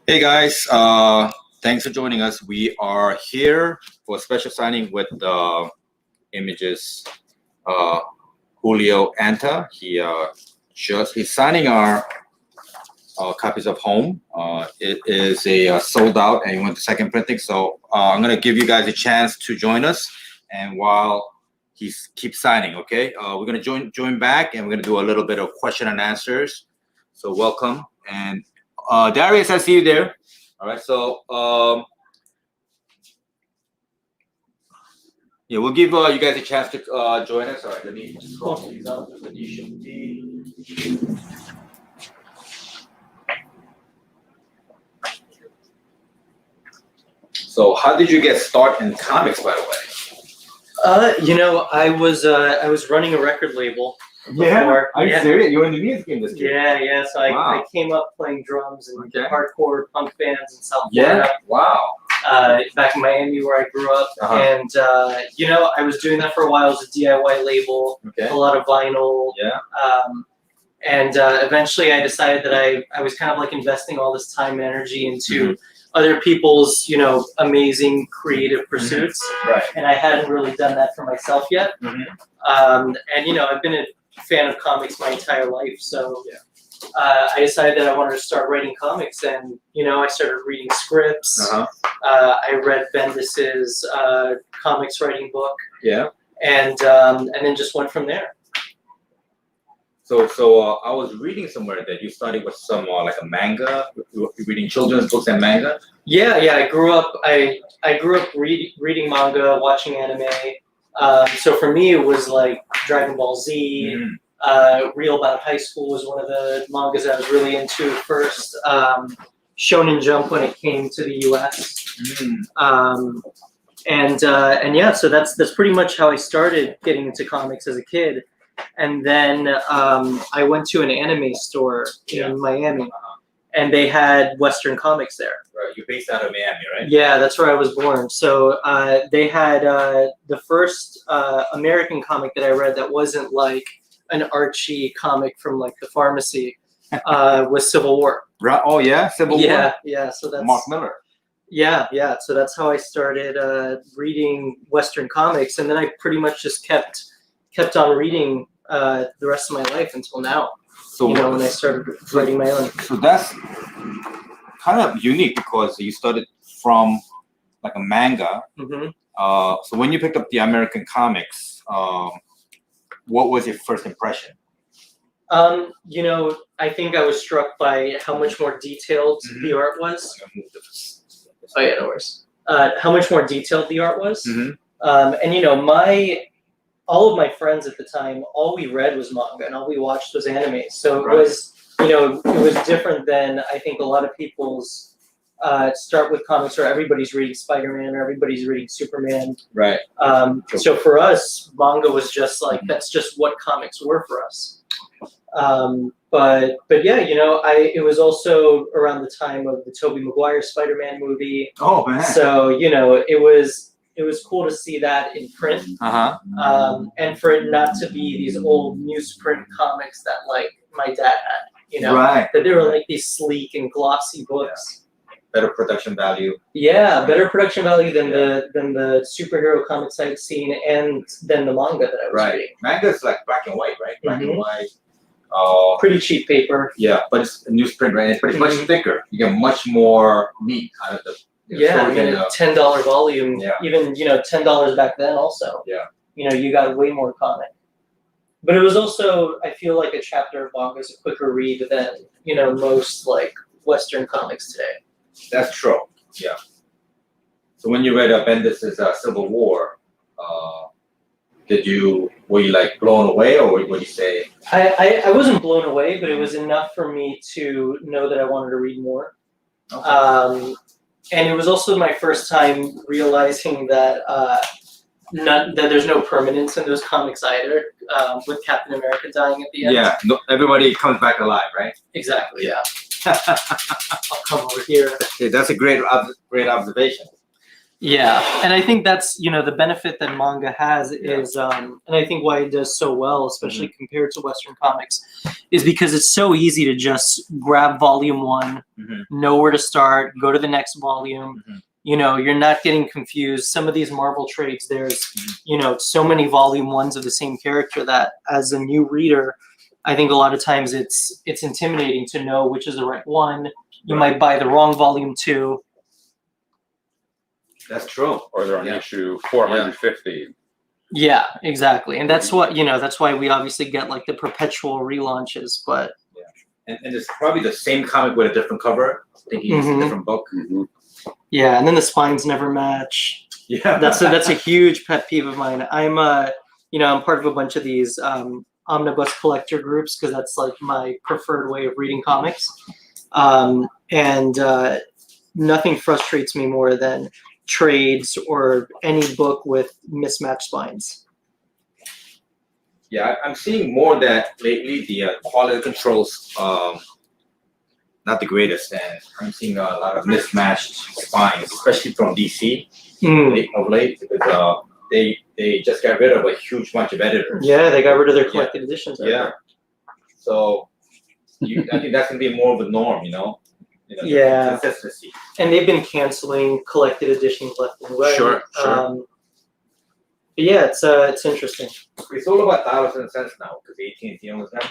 Hey guys, thanks for joining us. We are here for a special signing with Images Julio Anta. He's signing our copies of Home. It is a sold out, and he went to second printing. So I'm gonna give you guys a chance to join us, and while he keeps signing, okay, we're gonna join back, and we're gonna do a little bit of question and answers. So welcome. And Darius, I see you there. All right, so yeah, we'll give you guys a chance to join us. All right, let me just cross these out. So, how did you get started in comics, by the way? I was running a record label. Are you serious? You're in the music industry. Yeah. So I came up playing drums and hardcore punk bands in South Florida. Yeah. Wow. Back in Miami, where I grew up, and I was doing that for a while. It was a DIY label, a lot of vinyl. Yeah. And eventually, I decided that I was kind of like investing all this time and energy into other people's amazing creative pursuits. Right. And I hadn't really done that for myself yet. I've been a fan of comics my entire life, so I decided that I wanted to start writing comics, and I started reading scripts. I read Bendis's comics writing book. Yeah. And then just went from there. So I was reading somewhere that you started with some like a manga. You're reading children's books and manga. Yeah. I grew up reading manga, watching anime. So for me, it was like Dragon Ball Z. Real About High School was one of the mangas I was really into first. Shonen Jump when it came to the U.S. So that's pretty much how I started getting into comics as a kid. And then I went to an anime store in Miami, and they had Western comics there. Right, you're based out of Miami, right? Yeah, that's where I was born. So they had the first American comic that I read that wasn't like an Archie comic from like the pharmacy was Civil War. Right. Oh yeah, Civil War. Yeah. So that's Mark Miller. Yeah. So that's how I started reading Western comics, and then I pretty much just kept on reading the rest of my life until now. So when I started writing my own. So that's kind of unique because you started from like a manga. So when you picked up the American comics, what was your first impression? I think I was struck by how much more detailed the art was. Oh yeah, no worries. How much more detailed the art was. All of my friends at the time, all we read was manga and all we watched was anime. So it was, it was different than I think a lot of people's start with comics where everybody's reading Spider-Man or everybody's reading Superman. Right. So for us, manga was just like, that's just what comics were for us. But yeah, it was also around the time of the Tobey Maguire Spider-Man movie. Oh man. So, it was cool to see that in print, and for it not to be these old newsprint comics that like my dad had, right? That they were like these sleek and glossy books. Better production value. Yeah, better production value than the superhero comics I've seen, and than the manga that I was reading. Manga is like black and white, right? Black and white. Pretty cheap paper. Yeah, but it's newsprint, right? It's pretty much thicker. You get much more meat out of the. A $10 volume, even $10 back then also. Yeah. You got way more comic. But it was also, I feel like a chapter of manga is a quicker read than, most like Western comics today. That's true. Yeah. So when you read Bendis's Civil War, were you like blown away, or what did you say? I wasn't blown away, but it was enough for me to know that I wanted to read more. Okay. And it was also my first time realizing that that there's no permanence in those comics either, with Captain America dying at the end. Yeah, everybody comes back alive, right? Exactly, yeah. I'll come over here. Okay, that's a great observation. Yeah, and I think that's the benefit that manga has is, and I think why it does so well, especially compared to Western comics, is because it's so easy to just grab volume one, know where to start, go to the next volume. You're not getting confused. Some of these Marvel trades, there's so many volume ones of the same character that, as a new reader, I think a lot of times it's intimidating to know which is the right one. You might buy the wrong volume 2. That's true. Or they're on issue 450. Yeah, exactly. And that's what, that's why we obviously get like the perpetual relaunches, but and it's probably the same comic with a different cover. Thinking it's a different book. yeah, and then the spines never match. Yeah. That's a huge pet peeve of mine. I'm I'm part of a bunch of these omnibus collector groups because that's like my preferred way of reading comics. And nothing frustrates me more than trades or any book with mismatched spines. Yeah, I'm seeing more that lately. The quality controls not the greatest, and I'm seeing a lot of mismatched spines, especially from DC of late, because they just got rid of a huge bunch of editors. Yeah, they got rid of their collected editions. Yeah, so I think that's gonna be more of a norm, Yeah. consistency. And they've been canceling collected editions left and right. Sure. But yeah, it's interesting. It's all about dollars and cents now because AT&T owns them.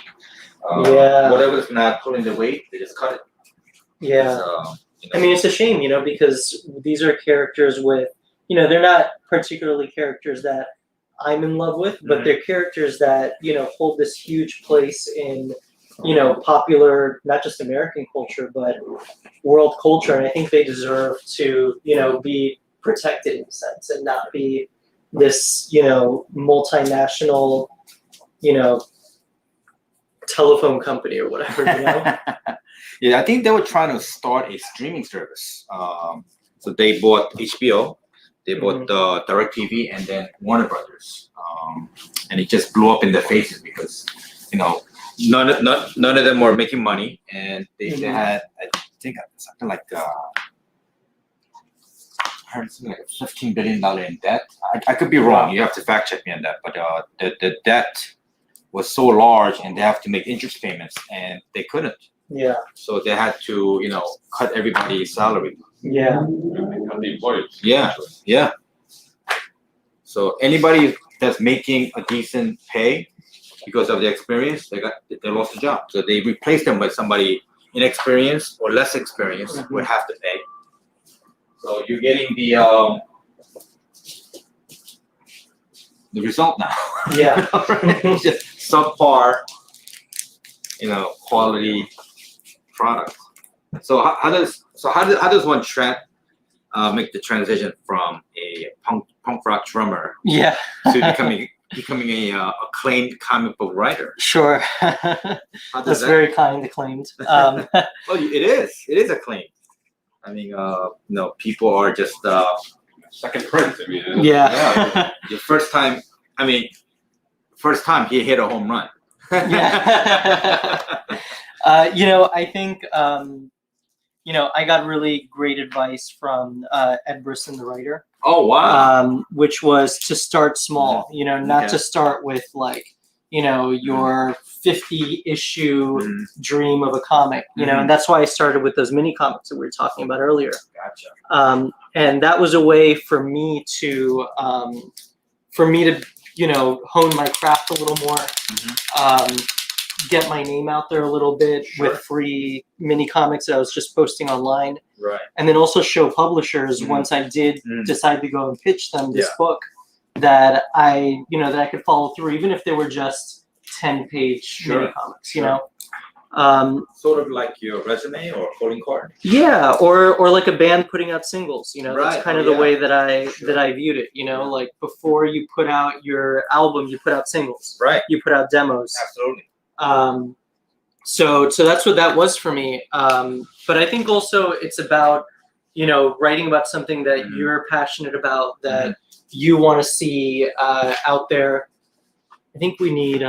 Yeah. Whatever's not pulling the weight, they just cut it. Yeah. I mean, it's a shame, because these are characters with, they're not particularly characters that I'm in love with, but they're characters that, hold this huge place in, popular, not just American culture, but world culture. And I think they deserve to, be protected in a sense and not be this, multinational, telephone company or whatever, Yeah, I think they were trying to start a streaming service. So they bought HBO, they bought DirecTV, and then Warner Brothers. And it just blew up in their faces because, none of them were making money, and they had, I think, something like I heard something like $15 billion in debt. I could be wrong. You have to fact check me on that. But the debt was so large, and they have to make interest payments, and they couldn't. Yeah. So they had to, cut everybody's salary. Yeah. Cut the employees. Yeah, yeah. So anybody that's making a decent pay because of the experience, they lost the job. So they replaced them by somebody inexperienced or less experienced would have to pay. So you're getting the result now. Yeah. It's just subpar, quality product. So how does one make the transition from a punk rock drummer to becoming a acclaimed comic book writer? Sure. That's very kind acclaimed. Oh, it is acclaimed. I mean, people are just Second print. I mean, yeah. Your first time he hit a home run. Yeah. I think I got really great advice from Ed Brisson, the writer. Oh wow! Which was to start small. Not to start with like your 50 issue dream of a comic. And that's why I started with those mini comics that we were talking about earlier. Gotcha. And that was a way for me to hone my craft a little more. Get my name out there a little bit with free mini comics that I was just posting online. Right. And then also show publishers once I did decide to go and pitch them this book that I could follow through, even if they were just 10-page mini comics, Sort of like your resume or calling card. Yeah, or like a band putting out singles. That's kind of the way that I viewed it. Like before you put out your album, you put out singles. Right. You put out demos. Absolutely. So that's what that was for me. But I think also it's about, writing about something that you're passionate about, that you want to see out there. I think we need,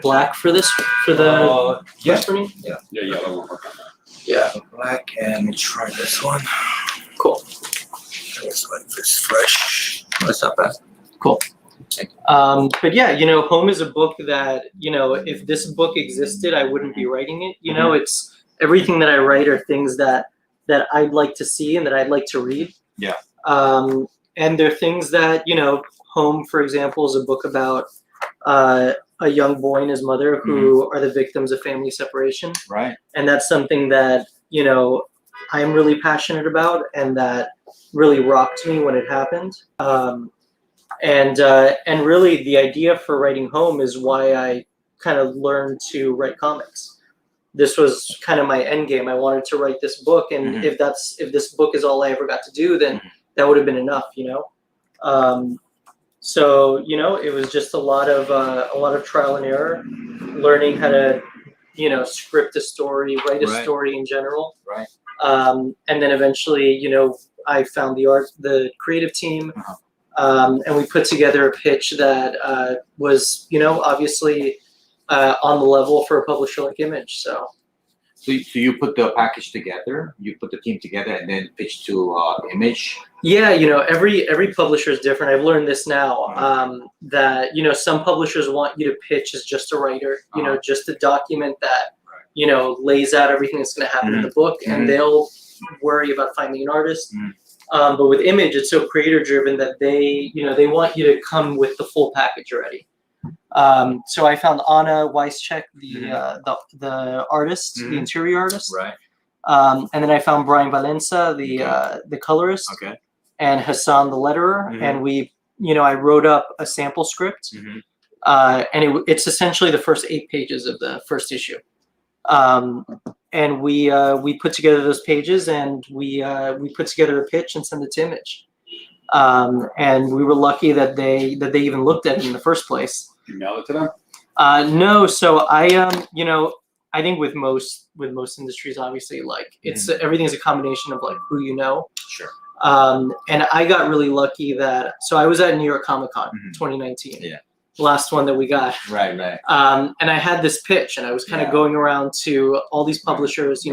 black for this, for the for me. Yeah, yellow. Yeah. Black, and let me try this one. Cool. It's like it's fresh. That's not bad. Cool. But yeah, Home is a book that, if this book existed, I wouldn't be writing it. It's everything that I write are things that I'd like to see and that I'd like to read. Yeah. And they're things that, Home, for example, is a book about a young boy and his mother who are the victims of family separation. Right. And that's something that, I'm really passionate about and that really rocked me when it happened. And really the idea for writing Home is why I kind of learned to write comics. This was kind of my end game. I wanted to write this book, and if this book is all I ever got to do, then that would have been enough, So it was just a lot of trial and error, learning how to script a story, write a story in general. Right. And then eventually, I found the creative team. And we put together a pitch that was, obviously on the level for a publisher like Image. So you put the package together, you put the team together, and then pitch to Image. Yeah, every publisher is different. I've learned this now, that some publishers want you to pitch as just a writer, just a document that lays out everything that's going to happen in the book, and they'll worry about finding an artist. But with Image, it's so creator driven that they want you to come with the full package already. So I found Anna Weischek, the artist, the interior artist. Right. And then I found Brian Valenza, the colorist. Okay. And Hassan, the letterer. And we, I wrote up a sample script. And it's essentially the first 8 pages of the first issue. And we put together those pages, and we put together a pitch and sent it to Image. And we were lucky that they even looked at it in the first place. You mail it to them? No, so I think with most industries, obviously, like it's everything's a combination of like who you know. Sure. And I got really lucky that I was at New York Comic Con 2019. Yeah. Last one that we got. Right. And I had this pitch, and I was kind of going around to all these publishers,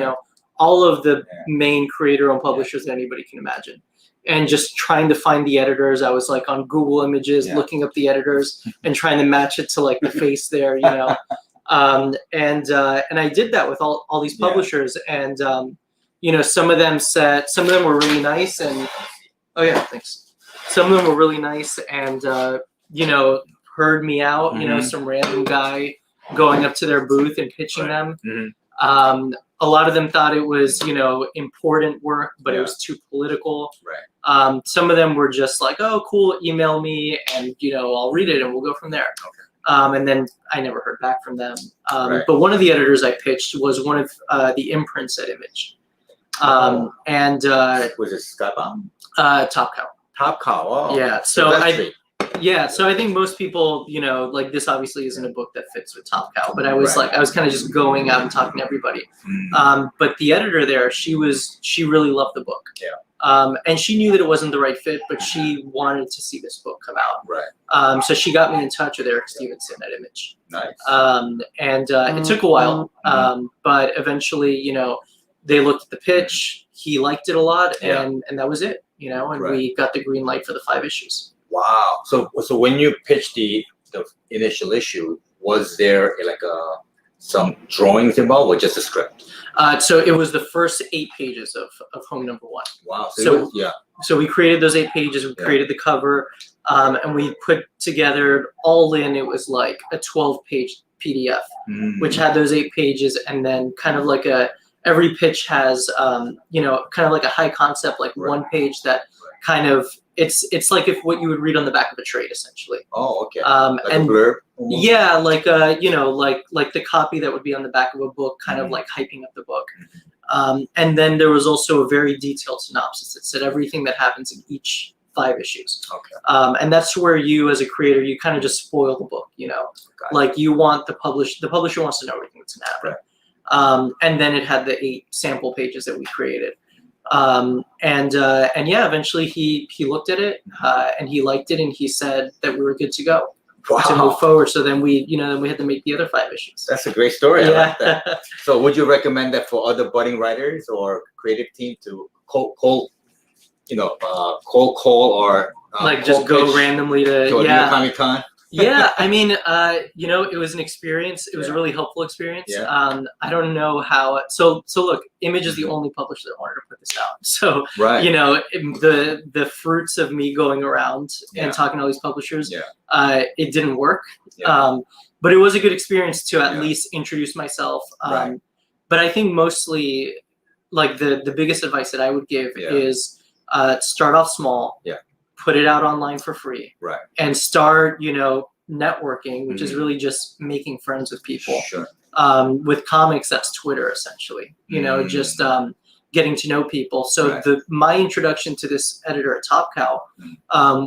all of the main creator-owned publishers that anybody can imagine, and just trying to find the editors. I was like on Google Images, looking up the editors and trying to match it to like the face there, and I did that with all these publishers, and some of them were really nice, and thanks. Some of them were really nice, and heard me out, some random guy going up to their booth and pitching them. A lot of them thought it was, important work, but it was too political. Right. Some of them were just like, oh, cool, email me and, I'll read it and we'll go from there. Okay. And then I never heard back from them. But one of the editors I pitched was one of the imprints at Image. And was it Skybound? Top Cow. Top Cow. Oh. Yeah. So I think most people, like this obviously isn't a book that fits with Top Cow, but I was I was kind of just going out and talking to everybody. But the editor there, she really loved the book. Yeah. And she knew that it wasn't the right fit, but she wanted to see this book come out. Right. So she got me in touch with Eric Stevenson at Image. Nice. And it took a while, but eventually, they looked at the pitch. He liked it a lot, and that was it. And we got the green light for the 5 issues. Wow. So when you pitched the initial issue, was there some drawings involved or just a script? So it was the first 8 pages of Home number 1. Wow. So we created those 8 pages. We created the cover, and we put together all in. It was like a 12-page PDF, which had those 8 pages, and then kind of like every pitch has kind of like a high concept, like one page that kind of. It's like if what you would read on the back of a trade, essentially. Oh, okay. Like a blurb? Almost? Yeah, like like the copy that would be on the back of a book, kind of like hyping up the book. And then there was also a very detailed synopsis that said everything that happens in each 5 issues. Okay. And that's where you, as a creator, you kind of just spoil the book. Like you want the publisher wants to know everything that's gonna happen. Right. And then it had the 8 sample pages that we created. Eventually he looked at it, and he liked it, and he said that we were good to go to move forward. So then we had to make the other 5 issues. That's a great story. I like that. So would you recommend that for other budding writers or creative team to cold cold call or Like just cold go pitch randomly to to a yeah. new Comic-Con? Yeah, I mean, it was an experience. It was a Yeah. really helpful experience. Yeah. I don't know how. So look, Image is the only publisher that wanted to put this out. So Right. the fruits of me going around Yeah. and talking to all these publishers, Yeah. It didn't work. Yeah. But it was a good experience to at Yeah. least introduce myself. Right. But I think mostly, like the biggest advice that I would give Yeah. is start off small. Yeah. Put it out online for free. Right. And start, networking, which is really just making friends with people. Sure. With comics, that's Twitter essentially. Just getting to know people. So Right. my introduction to this editor at Top Cow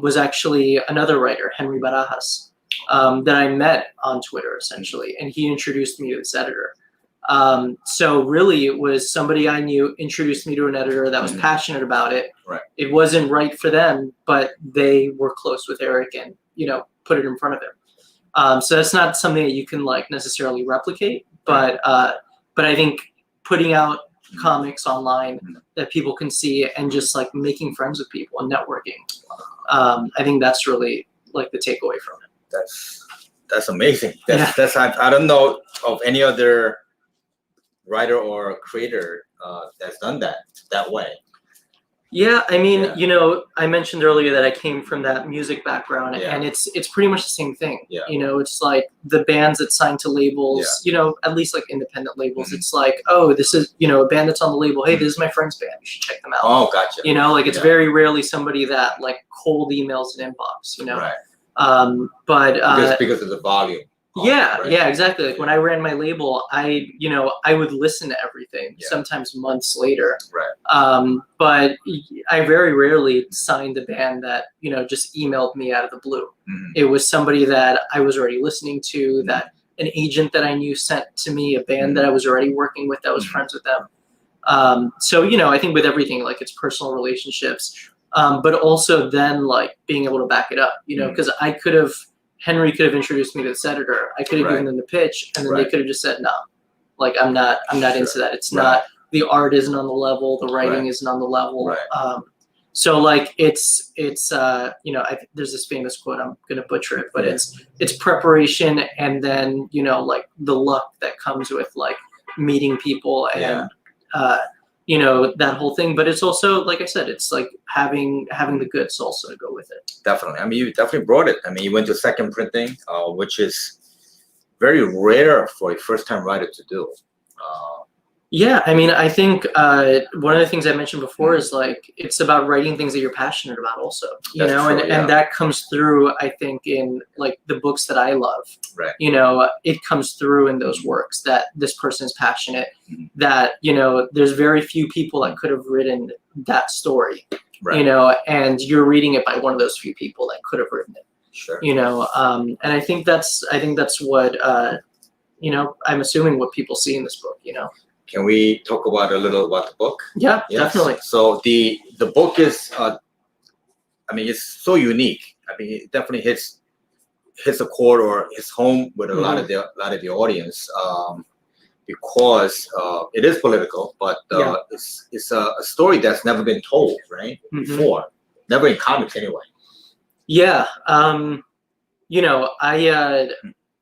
was actually another writer, Henry Barajas, that I met on Twitter essentially, and he introduced me to this editor. So really, it was somebody I knew introduced me to an editor that was passionate about it. Right. It wasn't right for them, but they were close with Eric and put it in front of him. So that's not something that you can necessarily replicate, but I think putting out comics online that people can see and just making friends with people and networking, I think that's really the takeaway from it. That's amazing. That's I don't know of any other writer or creator that's done that way. Yeah, I mean, Yeah. I mentioned earlier that I came from that music background, Yeah. and it's pretty much the same thing. Yeah. It's like the bands that sign to labels, at least independent labels. It's like, oh, this is, a band that's on the label. Hey, this is my friend's band. You should check them out. Oh, gotcha. It's very rarely somebody that cold emails an inbox. Right. But because of the volume. yeah, Right. yeah, exactly. When I ran my label, I would listen to everything, Yeah. sometimes months later. Right. But I very rarely signed a band that, just emailed me out of the blue. Mhm. It was somebody that I was already listening to, that an agent that I knew sent to me, a band that I was already working with that was friends with them. So, I think with everything, it's personal relationships, but also then being able to back it up, because Henry could have introduced me to this editor. I could have given them the pitch, and then they could have just said, no, I'm not into that. It's not, the art isn't on the level, the writing isn't on the level. Right. So it's there's this famous quote, I'm going to butcher it, but it's preparation. And then, the luck that comes with meeting people and, that whole thing. But it's also, like I said, it's having the goods also to go with it. Definitely. I mean, you definitely brought it. I mean, you went to second printing, which is very rare for a first-time writer to do. Yeah, I mean, I think one of the things I mentioned before is it's about writing things that you're passionate about also, That's true, and that comes through, I think, in the books that I love. Right. It comes through in those works that this person is passionate, that, there's very few people that could have written that story, Right. And you're reading it by one of those few people that could have written it. Sure. And I think that's what, I'm assuming what people see in this book, Can we talk about a little about the book? Yeah, Yes. definitely. So the book is, it's so unique. I mean, it definitely hits a chord or hits home with a lot of the audience, because it is political, but it's a story that's never been told, right? Before, never in comics anyway. Yeah,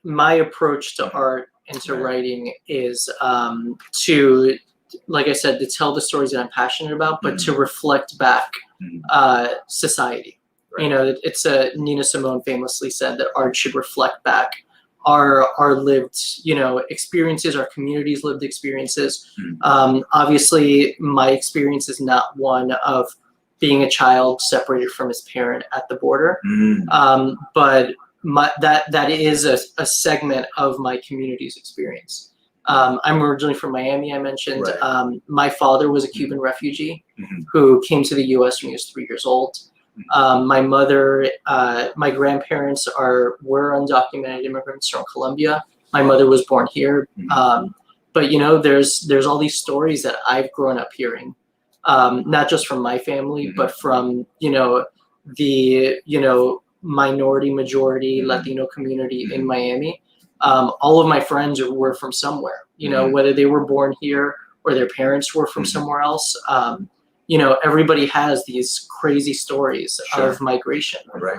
my approach to art and to writing is to, like I said, to tell the stories that I'm passionate about, but to reflect back society. Right. It's Nina Simone famously said that art should reflect back our lived, experiences, our community's lived experiences. Obviously, my experience is not one of being a child separated from his parent at the border, but that is a segment of my community's experience. I'm originally from Miami, I mentioned. Right. My father was a Cuban refugee who came to the U.S. when he was 3 years old. My mother, my grandparents were undocumented immigrants from Colombia. My mother was born here. But there's all these stories that I've grown up hearing, not just from my family, but from the minority, majority Latino community in Miami. All of my friends were from somewhere, whether they were born here or their parents were from somewhere else. you know, everybody has these crazy stories Sure. of migration. Right.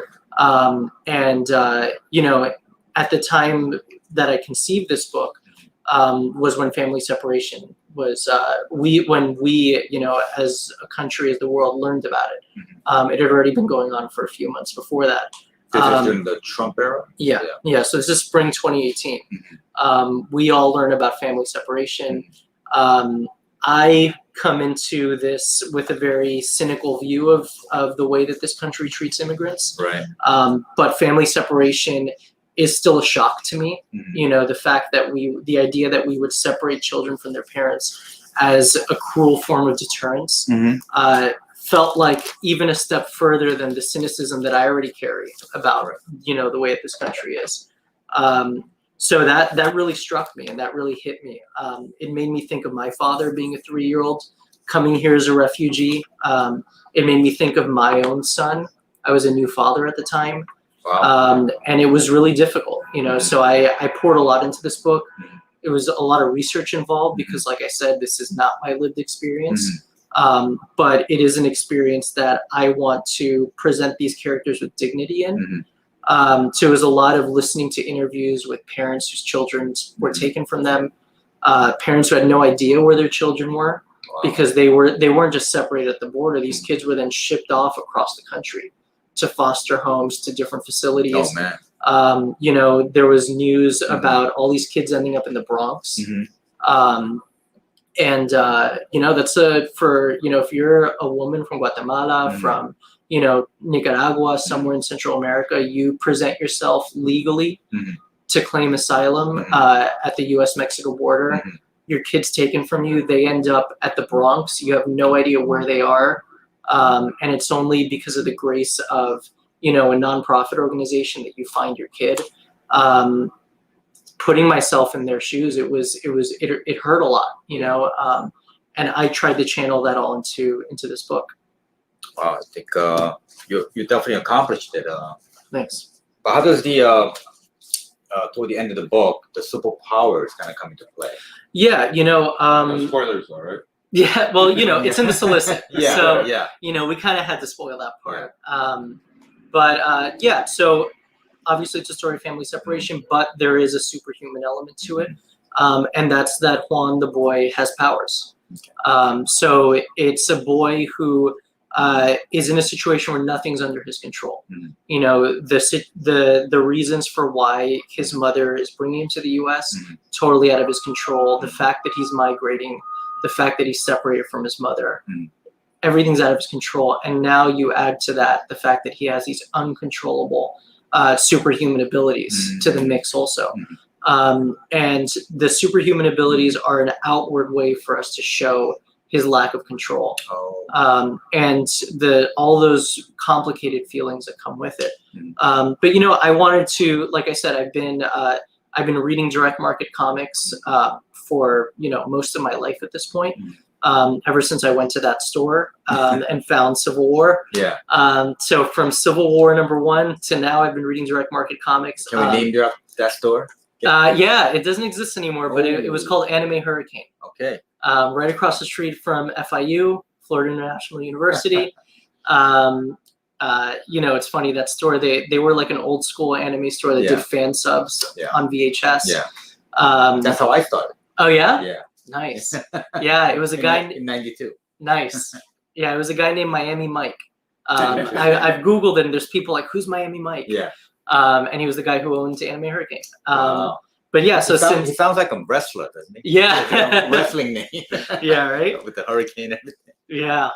You know, at the time that I conceived this book, was when family separation was, when we, you know, as a country, as the world learned about it. It had already been going on for a few months before that. This is during the Trump era? Yeah. So this is spring 2018. We all learn about family separation. I come into this with a very cynical view of the way that this country treats immigrants. Right. But family separation is still a shock to me. You know, the idea that we would separate children from their parents as a cruel form of deterrence felt like even a step further than the cynicism that I already carry about, you know, the way that this country is. So that really struck me, and that really hit me. It made me think of my father being a 3-year-old coming here as a refugee. It made me think of my own son. I was a new father at the time. Wow. And it was really difficult, you know, so I poured a lot into this book. It was a lot of research involved because, like I said, this is not my lived experience. But it is an experience that I want to present these characters with dignity in. So it was a lot of listening to interviews with parents whose children were taken from them, parents who had no idea where their children were because they weren't just separated at the border. These kids were then shipped off across the country to foster homes, to different facilities. Oh man. You know, there was news about all these kids ending up in the Bronx. You know, that's for, you know, if you're a woman from Guatemala, from, you know, Nicaragua, somewhere in Central America, you present yourself legally to claim asylum at the US-Mexico border. Your kid's taken from you. They end up at the Bronx. You have no idea where they are. And it's only because of the grace of, you know, a nonprofit organization that you find your kid. Putting myself in their shoes, it hurt a lot, you know, and I tried to channel that all into this book. Wow, I think you definitely accomplished it. Thanks. But how does the toward the end of the book, the superpowers kind of come into play? Yeah, you know, No spoilers, all right? yeah, well, you know, it's in the solicit. Yeah, so, yeah. you know, we kind of had to spoil that part. Yeah, so obviously it's a story of family separation, but there is a superhuman element to it. And that's that Juan, the boy, has powers. So it's a boy who is in a situation where nothing's under his control. You know, the reasons for why his mother is bringing him to the U.S. totally out of his control. The fact that he's migrating, the fact that he's separated from his mother, everything's out of his control. And now you add to that the fact that he has these uncontrollable superhuman abilities to the mix also. And the superhuman abilities are an outward way for us to show his lack of control. And all those complicated feelings that come with it. But you know, I wanted to, like I said, I've been reading direct market comics for, you know, most of my life at this point. Ever since I went to that store and found Civil War. Yeah. So from Civil War #1 to now, I've been reading direct market comics. Can we name that store? Yeah, it doesn't exist anymore, but it was called Anime Hurricane. Okay. Right across the street from FIU, Florida International University. You know, it's funny, that store, they were like an old school anime store that did fan subs on VHS. Yeah. That's how I started. Oh yeah? Yeah. Nice. Yeah, it was a guy in '92. Nice. Yeah, it was a guy named Miami Mike. I've Googled it, and there's people like, who's Miami Mike? Yeah. And he was the guy who owned Anime Hurricane. But yeah, so he sounds like a wrestler, doesn't he? Yeah. Wrestling name. Yeah, right? With the hurricane and everything. Yeah.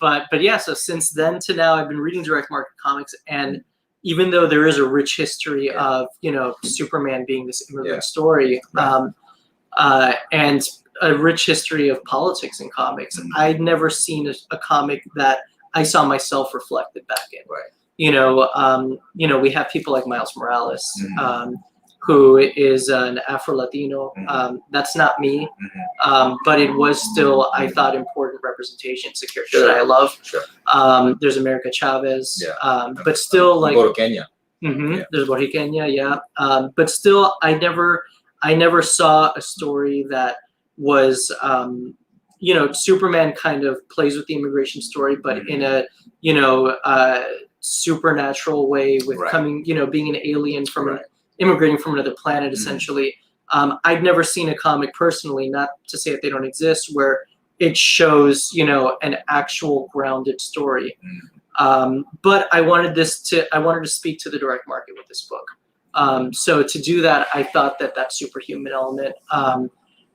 But yeah, so since then to now, I've been reading direct market comics, and even though there is a rich history of, you know, Superman being this immigrant story, and a rich history of politics in comics, I'd never seen a comic that I saw myself reflected back in. Right. You know, we have people like Miles Morales, who is an Afro-Latino. That's not me, but it was still, I thought, important representation. It's a character that I love. Sure. There's America Chavez, but still, like, Kenya. There's Boricua, yeah. But still, I never saw a story that was, Superman kind of plays with the immigration story, but in a supernatural way with Right. coming, being an alien from Right. immigrating from another planet, essentially. I've never seen a comic personally, not to say that they don't exist, where it shows, an actual grounded story. But I wanted to speak to the direct market with this book. So to do that, I thought that superhuman element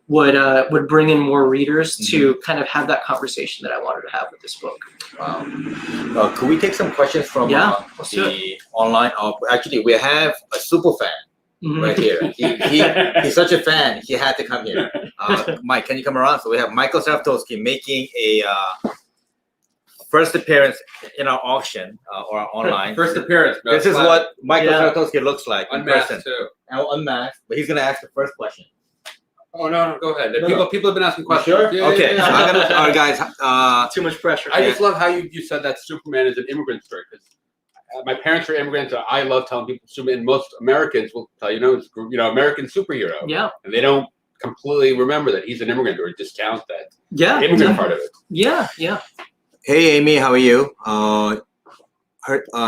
would bring in more readers to kind of have that conversation that I wanted to have with this book. Wow. Could we take some questions from let's do the online? Actually, we have a super fan right here. He's such a fan. He had to come here. Mike, can you come around? So we have Michael Sartowski making a first appearance in our auction or online. First appearance. This is what Michael Yeah. Sartowski looks like in person. Unmasked too. Unmasked, but he's gonna ask the first question. Oh no, go ahead. No. People have been asking You questions. sure? Yeah, Okay. yeah, So yeah. I'm gonna. All right, guys. Too much pressure. I just love how you said that Superman is an immigrant story, because my parents are immigrants. So I love telling people Superman. Most Americans will tell it's American superhero, Yeah. and they don't completely remember that he's an immigrant or discount that Yeah. immigrant part of it. Yeah. Yeah. Hey, Amy, how are you? Her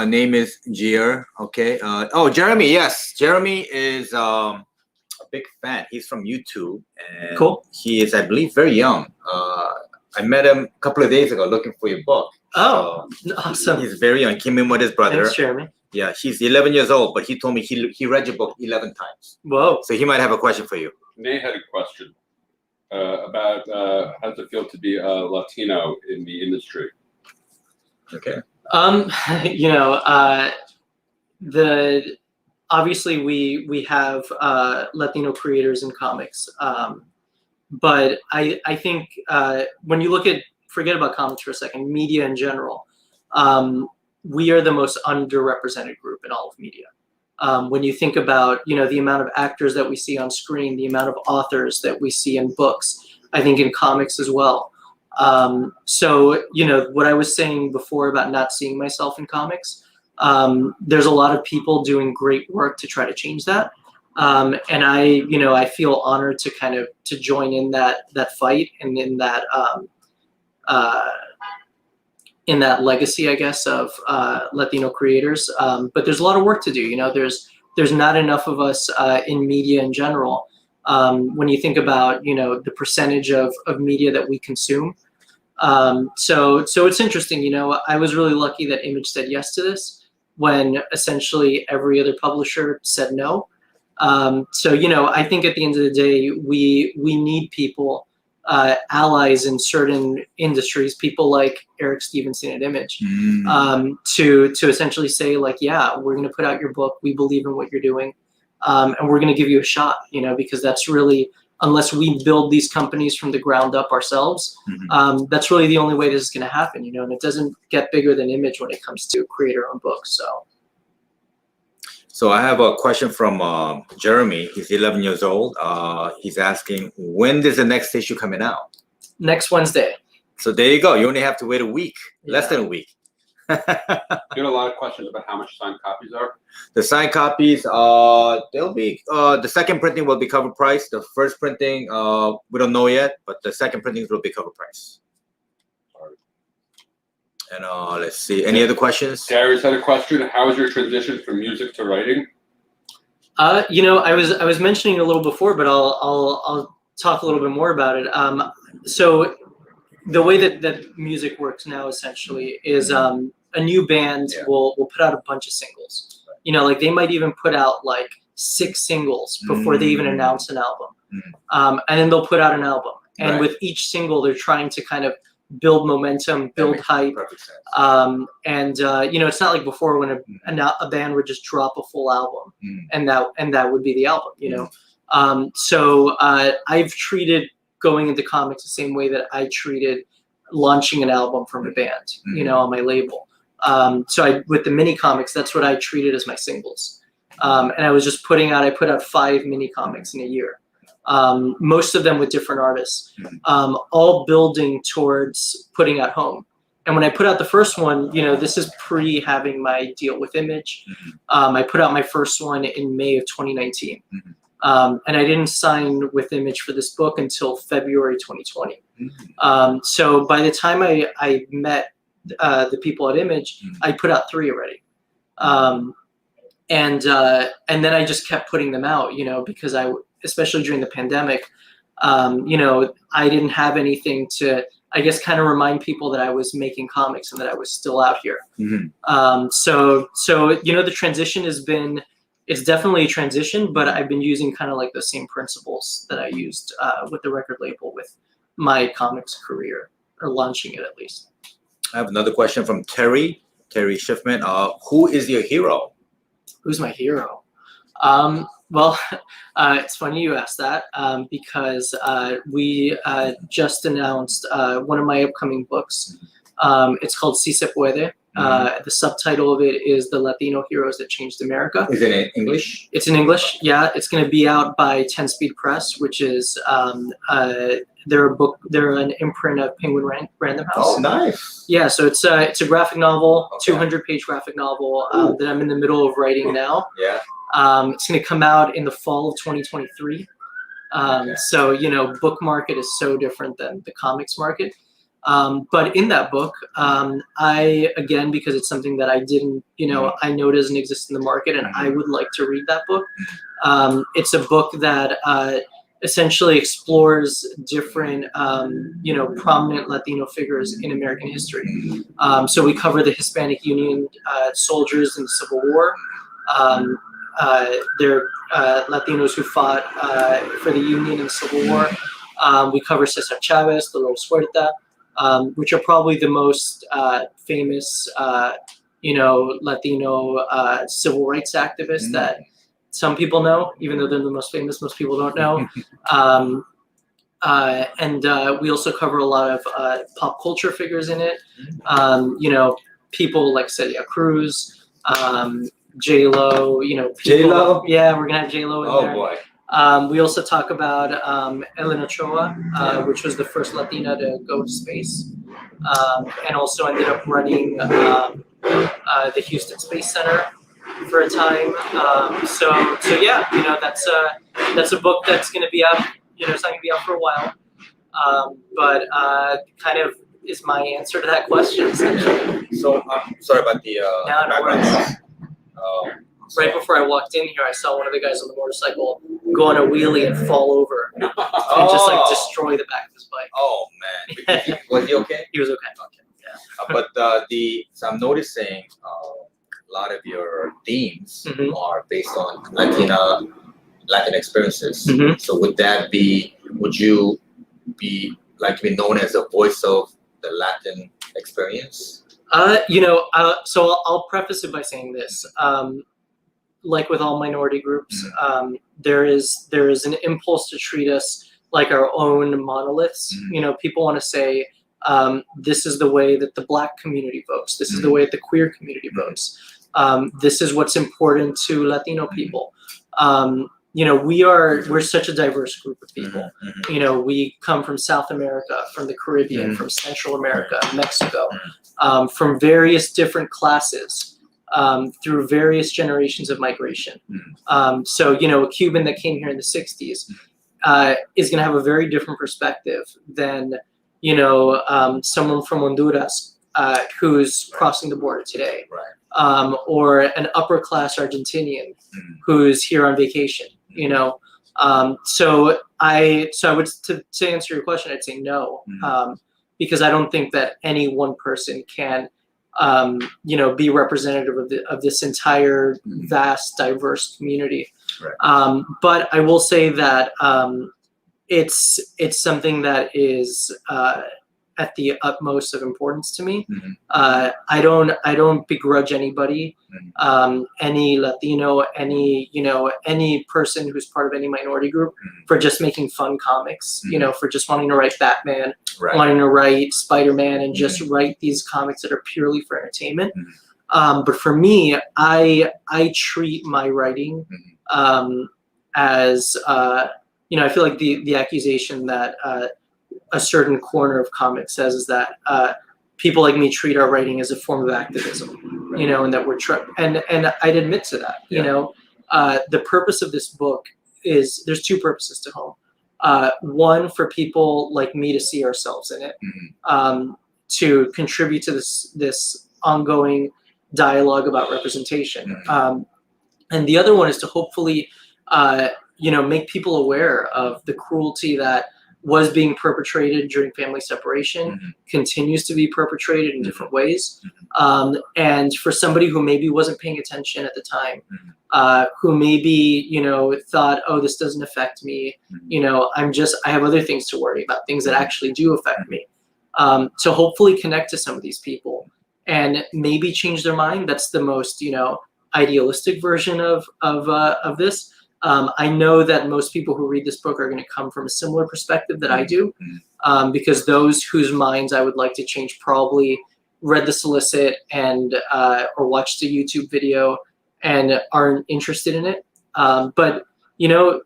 name is Gier. Okay. Jeremy. Yes, Jeremy is a big fan. He's from YouTube, and Cool. he is, I believe, very young. I met him a couple of days ago looking for your book. Oh, So awesome. he's very young. Came in with his brother. Thanks, Jeremy. Yeah, he's 11 years old, but he told me he read your book 11 times. Whoa. So he might have a question for you. Nate had a question about how does it feel to be a Latino in the industry? Okay. Obviously we have Latino creators in comics, but I think when you look at, forget about comics for a second, media in general, we are the most underrepresented group in all of media. When you think about the amount of actors that we see on screen, the amount of authors that we see in books, I think in comics as well. So what I was saying before about not seeing myself in comics, there's a lot of people doing great work to try to change that. And I feel honored to join in that fight and in that legacy, I guess, of Latino creators. But there's a lot of work to do. There's not enough of us in media in general. When you think about the percentage of media that we consume. So it's interesting. I was really lucky that Image said yes to this when essentially every other publisher said no. So I think at the end of the day, we need people, allies in certain industries, people like Eric Stevenson at Image, to essentially say yeah, we're going to put out your book. We believe in what you're doing. And we're going to give you a shot, because that's really, unless we build these companies from the ground up ourselves, that's really the only way this is going to happen, and it doesn't get bigger than Image when it comes to creator-owned books. So I have a question from Jeremy. He's 11 years old. He's asking, when is the next issue coming out? Next Wednesday. So there you go. You only have to wait a week, less than a week. You had a lot of questions about how much signed copies are. The signed copies, they'll be, the second printing will be cover price. The first printing, we don't know yet, but the second printing will be cover price. And let's see, any other questions? Darius had a question. How was your transition from music to writing? I was mentioning a little before, but I'll talk a little bit more about it. So the way that music works now essentially is a new band will put out a bunch of singles. They might even put out 6 singles before they even announce an album. And then they'll put out an album. And with each single, they're trying to kind of build momentum, build hype. It's not like before when a band would just drop a full album and that would be the album, So I've treated going into comics the same way that I treated launching an album from a band, on my label. So with the mini comics, that's what I treated as my singles. And I was just put out 5 mini comics in a year. Most of them with different artists, all building towards putting out home. And when I put out the first one, this is pre having my deal with Image. I put out my first one in May of 2019. And I didn't sign with Image for this book until February 2020. So by the time I met the people at Image, I put out 3 already. And then I just kept putting them out, because especially during the pandemic, I didn't have anything to, I guess, kind of remind people that I was making comics and that I was still out here. So the transition it's definitely a transition, but I've been using kind of like the same principles that I used with the record label with my comics career, or launching it at least. I have another question from Terry Schiffman. Who is your hero? Who's my hero? Well, it's funny you asked that because we just announced one of my upcoming books. It's called Si Se Puede. The subtitle of it is The Latino Heroes That Changed America. Is it in English? It's in English, yeah. It's going to be out by 10 Speed Press, which is they're an imprint of Penguin Random House. Oh, nice. Yeah, so it's a graphic novel, 200-page graphic novel that I'm in the middle of writing now. Yeah. It's going to come out in the fall of 2023. So, book market is so different than the comics market. But in that book, again, because it's something that I didn't, I know doesn't exist in the market, and I would like to read that book. It's a book that essentially explores different, prominent Latino figures in American history. So we cover the Hispanic Union soldiers in the Civil War. They're Latinos who fought for the Union in the Civil War. We cover Cesar Chavez, Dolores Huerta, which are probably the most famous, Latino civil rights activists that some people know, even though they're the most famous, most people don't know. And we also cover a lot of pop culture figures in it. People like Celia Cruz, J-Lo, J-Lo? Yeah, we're gonna have J-Lo in there. Oh boy. We also talk about Elena Ochoa, which was the first Latina to go to space, and also ended up running the Houston Space Center for a time. So yeah, that's a book that's going to be out. It's not going to be out for a while, but kind of is my answer to that question, essentially. So sorry about the No worries. Right before I walked in here, I saw one of the guys on the motorcycle go on a wheelie and fall over and just like destroy the back of his bike. Oh man, was he okay? He was okay. Yeah. But so I'm noticing a lot of your themes are based on Latin experiences. So would you be like to be known as a voice of the Latin experience? So I'll preface it by saying this. Like with all minority groups, there is an impulse to treat us like our own monoliths. People want to say, this is the way that the Black community votes. This is the way that the queer community votes. This is what's important to Latino people. We're such a diverse group of people. We come from South America, from the Caribbean, from Central America, Mexico, from various different classes, through various generations of migration. So, a Cuban that came here in the 60s is going to have a very different perspective than, someone from Honduras who's crossing the border today. Right. Or an upper class Argentinian who's here on vacation. So I would, to answer your question, I'd say no, because I don't think that any one person can, be representative of this entire vast, diverse community. Right. But I will say that it's something that is at the utmost of importance to me. I don't begrudge anybody, any Latino, any person who's part of any minority group for just making fun comics, for just wanting to write Batman, wanting to write Spider-Man, and just write these comics that are purely for entertainment. But for me, I treat my writing as, I feel like the accusation that a certain corner of comics says is that people like me treat our writing as a form of activism, and that we're and I'd admit to that. The purpose of this book is there's two purposes to home. One, for people like me to see ourselves in it, to contribute to this ongoing dialogue about representation. And the other one is to hopefully, make people aware of the cruelty that was being perpetrated during family separation, continues to be perpetrated in different ways. And for somebody who maybe wasn't paying attention at the time, who maybe, thought, oh, this doesn't affect me, I have other things to worry about, things that actually do affect me. To hopefully connect to some of these people and maybe change their mind. That's the most, idealistic version of this. I know that most people who read this book are going to come from a similar perspective that I do, because those whose minds I would like to change probably read the solicit and or watched the YouTube video and aren't interested in it. But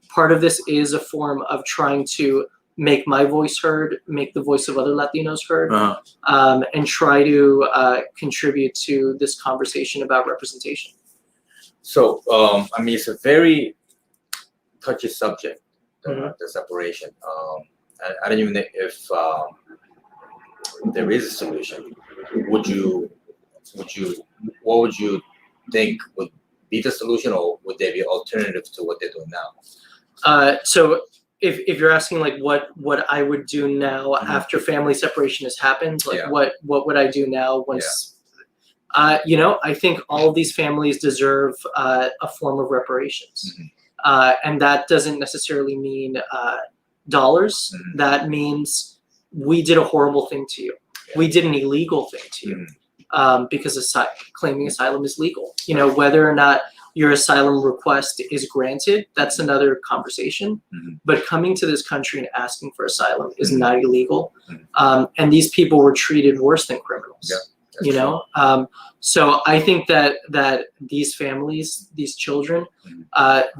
part of this is a form of trying to make my voice heard, make the voice of other Latinos heard, and try to contribute to this conversation about representation. So, it's a very touchy subject, the separation. I don't even know if there is a solution. What would you think would be the solution, or would there be alternatives to what they're doing now? So if you're asking like what I would do now after family separation has happened, like what would I do now once? I think all of these families deserve a form of reparations. And that doesn't necessarily mean dollars. That means we did a horrible thing to you. We did an illegal thing to you, because claiming asylum is legal. Whether or not your asylum request is granted, that's another conversation. But coming to this country and asking for asylum is not illegal. And these people were treated worse than criminals. So I think that these families, these children,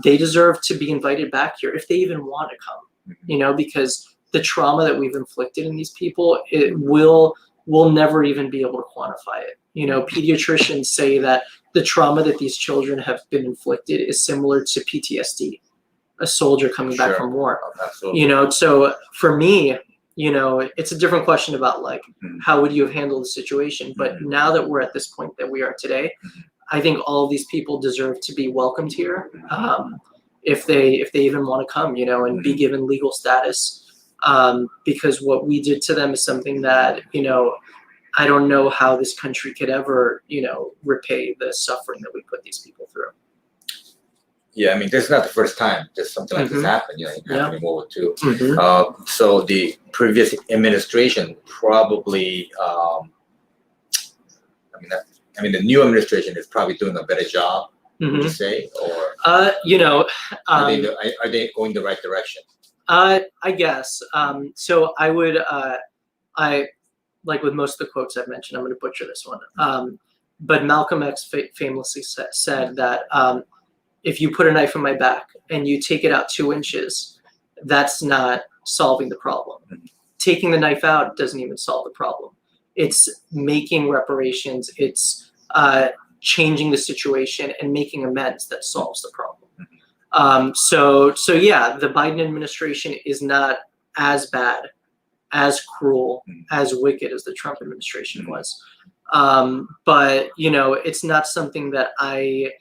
they deserve to be invited back here if they even want to come, because the trauma that we've inflicted in these people, we'll never even be able to quantify it. Pediatricians say that the trauma that these children have been inflicted is similar to PTSD, a soldier coming back from war. Absolutely. So for me, it's a different question about like how would you have handled the situation. But now that we're at this point that we are today, I think all of these people deserve to be welcomed here, if they even want to come, and be given legal status, because what we did to them is something that I don't know how this country could ever repay the suffering that we put these people through. Yeah, this is not the first time that something like this happened. It happened in World War II. So the previous administration probably, the new administration is probably doing a better job. Would you say, or are they going the right direction? I guess. So I would, like with most of the quotes I've mentioned, I'm going to butcher this one. But Malcolm X famously said that if you put a knife in my back and you take it out 2 inches, that's not solving the problem. Taking the knife out doesn't even solve the problem. It's making reparations. It's changing the situation and making amends that solves the problem. So yeah, the Biden administration is not as bad, as cruel, as wicked as the Trump administration was. But it's not something that I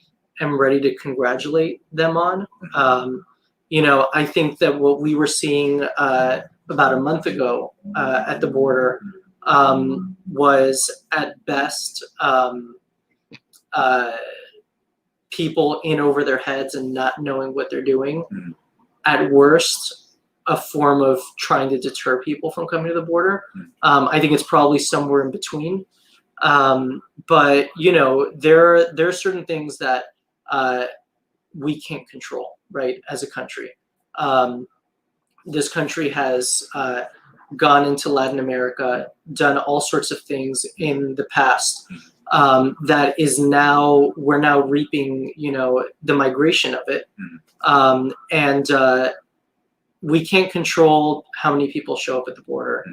am ready to congratulate them on. I think that what we were seeing about a month ago at the border was at best people in over their heads and not knowing what they're doing. At worst, a form of trying to deter people from coming to the border. I think it's probably somewhere in between. But there are certain things that we can't control, right, as a country. This country has gone into Latin America, done all sorts of things in the past that is we're now reaping, the migration of it. And we can't control how many people show up at the border.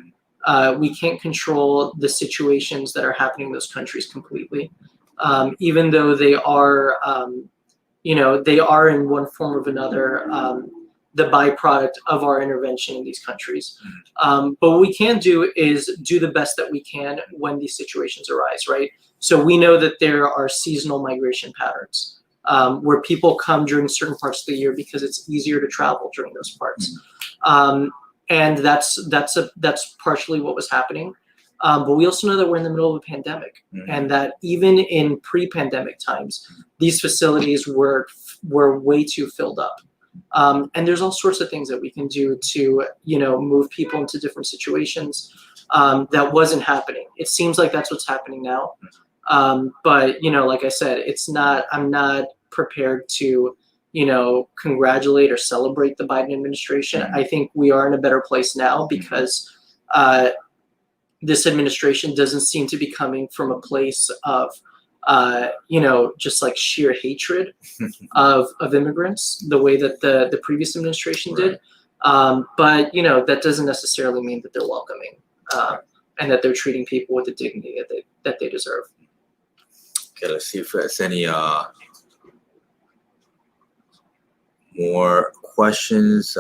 We can't control the situations that are happening in those countries completely, even though they are they are in one form or another the byproduct of our intervention in these countries. But what we can do is do the best that we can when these situations arise, right? So we know that there are seasonal migration patterns where people come during certain parts of the year because it's easier to travel during those parts. And that's partially what was happening. But we also know that we're in the middle of a pandemic, and that even in pre-pandemic times, these facilities were way too filled up. And there's all sorts of things that we can do to, move people into different situations that wasn't happening. It seems like that's what's happening now. But, like I said, I'm not prepared to, congratulate or celebrate the Biden administration. I think we are in a better place now because this administration doesn't seem to be coming from a place of, just like sheer hatred of immigrants, the way that the previous administration did. But, that doesn't necessarily mean that they're welcoming and that they're treating people with the dignity that they deserve. Okay, let's see if there's any more questions.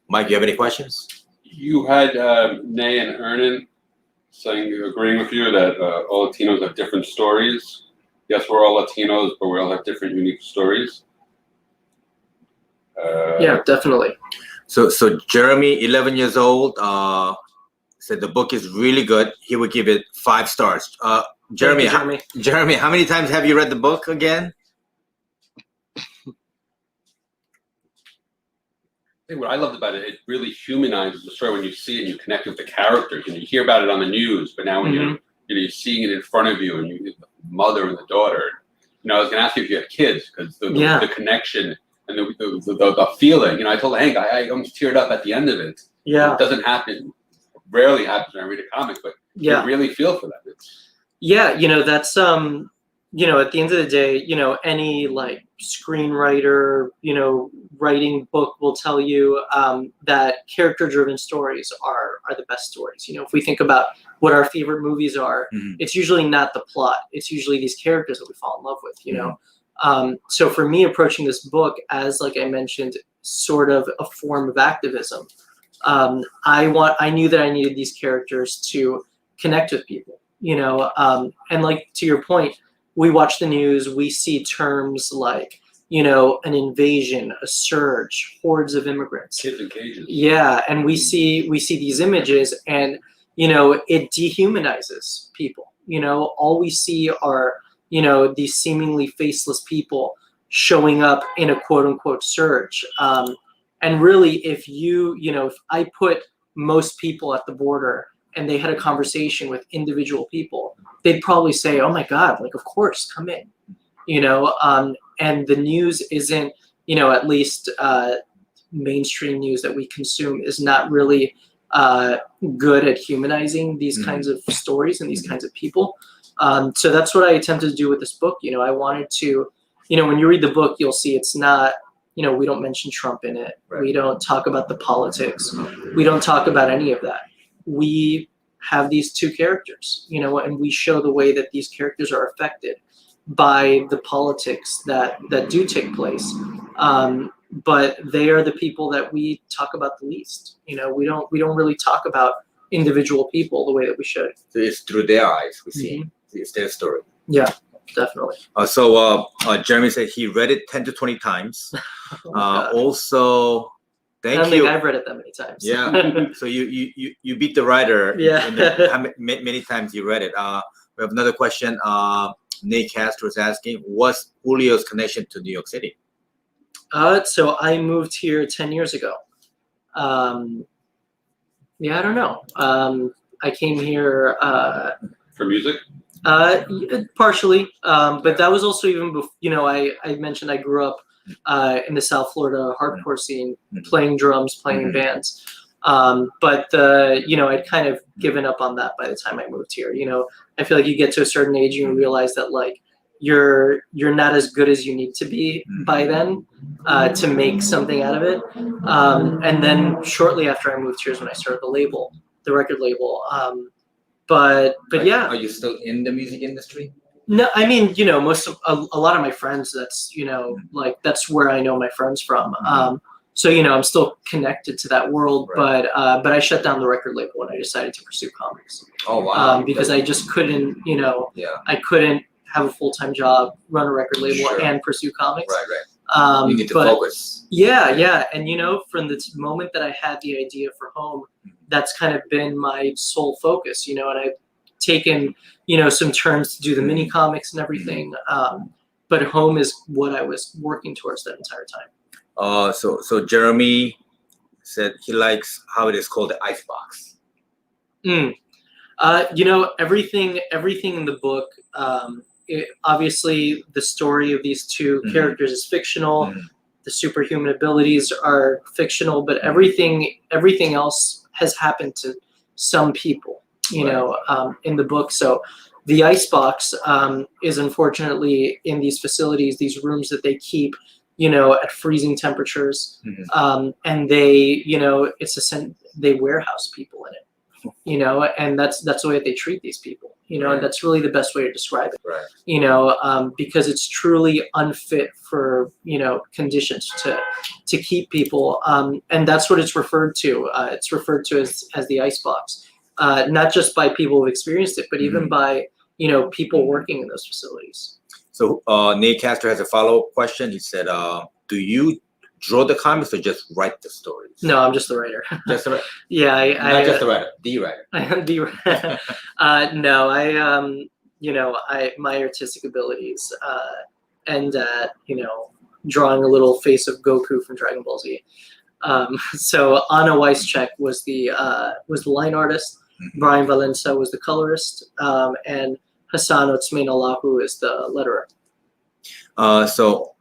Mike, you have any questions? You had Nay and Ernan agreeing with you that all Latinos have different stories. Yes, we're all Latinos, but we all have different unique stories. Yeah, definitely. So Jeremy, 11 years old, said the book is really good. He would give it 5 stars. Jeremy, Jeremy, how many times have you read the book again? I think what I loved about it, it really humanizes the story when you see it and you connect with the characters and you hear about it on the news. But now when you're seeing it in front of you and you the mother and the daughter. I was going to ask you if you have kids because the connection and the feeling. I told Hank I almost teared up at the end of it. Yeah, it doesn't happen. Rarely happens when I read a comic, but you really feel for them. That's at the end of the day, any like screenwriter, writing book will tell you that character-driven stories are the best stories. If we think about what our favorite movies are, it's usually not the plot. It's usually these characters that we fall in love with, So for me, approaching this book as, like I mentioned, sort of a form of activism, I knew that I needed these characters to connect with people, and like to your point, we watch the news, we see terms like, an invasion, a surge, hordes of immigrants. Kids in cages. Yeah, and we see these images and, it dehumanizes people. All we see are, these seemingly faceless people showing up in a quote unquote surge. And really, if if I put most people at the border and they had a conversation with individual people, they'd probably say, "Oh my God, like of course, come in," and the news isn't, at least mainstream news that we consume is not really good at humanizing these kinds of stories and these kinds of people. So that's what I attempted to do with this book. I wanted to, when you read the book, you'll see it's not, we don't mention Trump in it. Right. We don't talk about the politics. We don't talk about any of that. We have these 2 characters, and we show the way that these characters are affected by the politics that do take place. But they are the people that we talk about the least. We don't really talk about individual people the way that we should. So it's through their eyes we see. It's their story. Yeah, definitely. So Jeremy said he read it 10 to 20 times. Also, I don't think I've read it that many times. Yeah. So you beat the writer. Yeah. How many times you read it? We have another question. Nate Castro is asking, what's Julio's connection to New York City? So I moved here 10 years ago. I don't know. I came here for music. Partially, but that was also even before. I mentioned I grew up in the South Florida hardcore scene, playing drums, playing in bands. But I'd kind of given up on that by the time I moved here. I feel like you get to a certain age and you realize that like you're not as good as you need to be by then to make something out of it. And then shortly after I moved here is when I started the record label. But yeah. Are you still in the music industry? No, I mean, you know, a lot of my friends, that's, you know, like that's where I know my friends from. So, you know, I'm still connected to that world, Right. but I shut down the record label when I decided to pursue comics. Oh wow. Because I just couldn't, you know, Yeah. I couldn't have a full-time job, run a record label, Sure. and pursue comics. Right. You need to But focus. yeah, and you know, from the moment that I had the idea for Home, that's kind of been my sole focus, you know, and I've taken, you know, some turns to do the mini comics and everything. But Home is what I was working towards that entire time. So Jeremy said he likes how it is called the icebox. You know, everything in the book, obviously the story of these two characters is fictional. The superhuman abilities are fictional, but everything else has happened to some people, you know, in the book. So the icebox is unfortunately in these facilities, these rooms that they keep, you know, at freezing temperatures, and they, you know, they warehouse people in it, you know, and that's the way that they treat these people, you know, and that's really the best way to describe it, you know, because it's truly unfit for, you know, conditions to keep people, and that's what it's referred to. It's referred to as the icebox, not just by people who've experienced it, but even by, you know, people working in those facilities. So Nate Castor has a follow-up question. He said, do you draw the comics or just write the stories? No, I'm just the writer. Just the writer? Yeah, Not just the writer, the writer. No, you know, my artistic abilities end at, you know, drawing a little face of Goku from Dragon Ball Z. So Anna Weisscheck was the line artist. Brian Valenza was the colorist, and Hassan Otsmain Allahu is the letterer. So